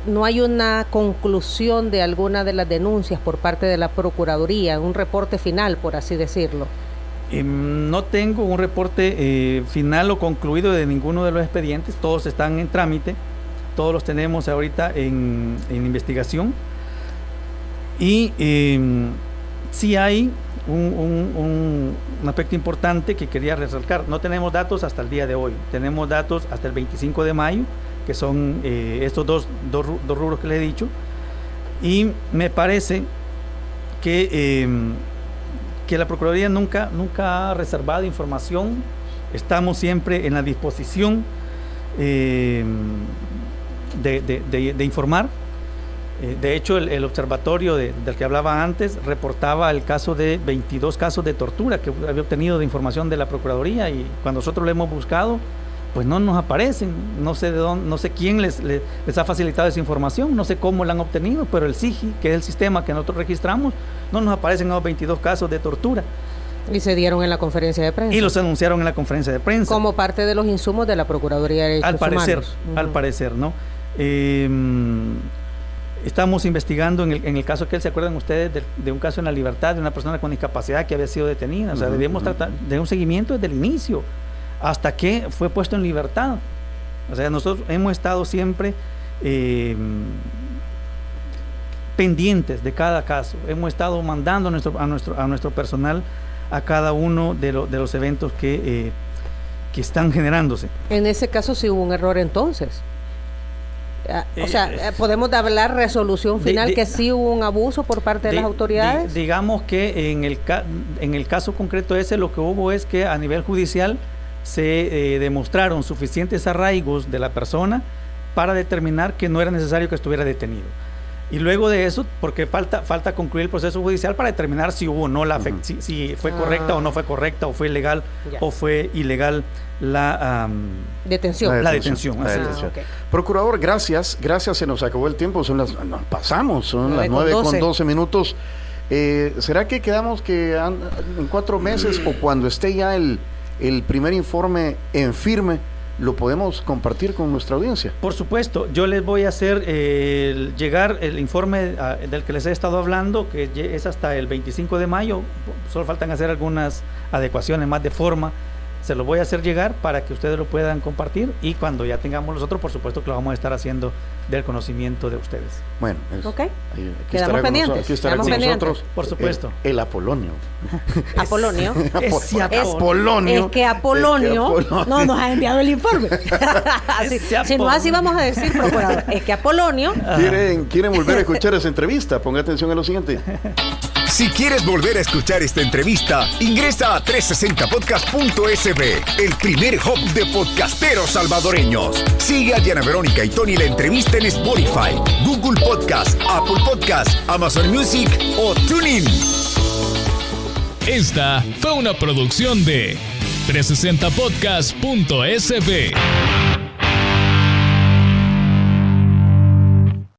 no hay una conclusión de alguna de las denuncias por parte de la Procuraduría, un reporte final, por así decirlo. No tengo un reporte final o concluido de ninguno de los expedientes, todos están en trámite, todos los tenemos ahorita en investigación, y sí hay un aspecto importante que quería resaltar. No tenemos datos hasta el día de hoy, tenemos datos hasta el 25 de mayo, que son estos dos rubros que les he dicho, y me parece que la Procuraduría nunca ha reservado información. Estamos siempre en la disposición de informar. De hecho, el observatorio del que hablaba antes reportaba el caso de 22 casos de tortura que había obtenido de información de la Procuraduría, y cuando nosotros lo hemos buscado, pues no nos aparecen. No sé de dónde, no sé quién les ha facilitado esa información, no sé cómo la han obtenido, pero el SIGI, que es el sistema que nosotros registramos, no nos aparecen los 22 casos de tortura. Y se dieron en la conferencia de prensa. Y los anunciaron en la conferencia de prensa. Como parte de los insumos de la Procuraduría de Derechos Humanos. Al parecer, ¿no? Estamos investigando en el caso que se acuerdan ustedes de un caso en La Libertad de una persona con discapacidad que había sido detenida. O sea, debemos tratar de un seguimiento desde el inicio hasta que fue puesto en libertad. O sea, nosotros hemos estado siempre pendientes de cada caso. Hemos estado mandando a nuestro personal a cada uno de los eventos que están generándose. En ese caso sí hubo un error entonces. O sea, podemos hablar resolución final que sí hubo un abuso por parte de las autoridades. Digamos que en el caso concreto ese, lo que hubo es que a nivel judicial se demostraron suficientes arraigos de la persona para determinar que no era necesario que estuviera detenido. Y luego de eso, porque falta concluir el proceso judicial para determinar si hubo o no si fue correcta o no fue correcta, o fue legal o fue ilegal la detención. Okay. Procurador, gracias, se nos acabó el tiempo, nos pasamos, son las 9:12 minutos. ¿Será que quedamos que en 4 meses o cuando esté ya el primer informe en firme, lo podemos compartir con nuestra audiencia? Por supuesto, yo les voy a hacer llegar el informe del que les he estado hablando, que es hasta el 25 de mayo, solo faltan hacer algunas adecuaciones más de forma. Se lo voy a hacer llegar para que ustedes lo puedan compartir, y cuando ya tengamos nosotros, por supuesto que lo vamos a estar haciendo del conocimiento de ustedes. Bueno, aquí estará con nosotros, por supuesto, el Apolonio. Apolonio. Apolonio. Es que Apolonio no nos ha enviado el informe. Si no, así vamos a decir, procurador. Es que Apolonio. ¿Quieren volver a escuchar esa entrevista? Ponga atención a lo siguiente. Si quieres volver a escuchar esta entrevista, ingresa a 360podcast.sb, el primer hub de podcasteros salvadoreños. Sigue a Diana Verónica y Tony la entrevista en Spotify, Google Podcast, Apple Podcast, Amazon Music o TuneIn. Esta fue una producción de 360podcast.sb.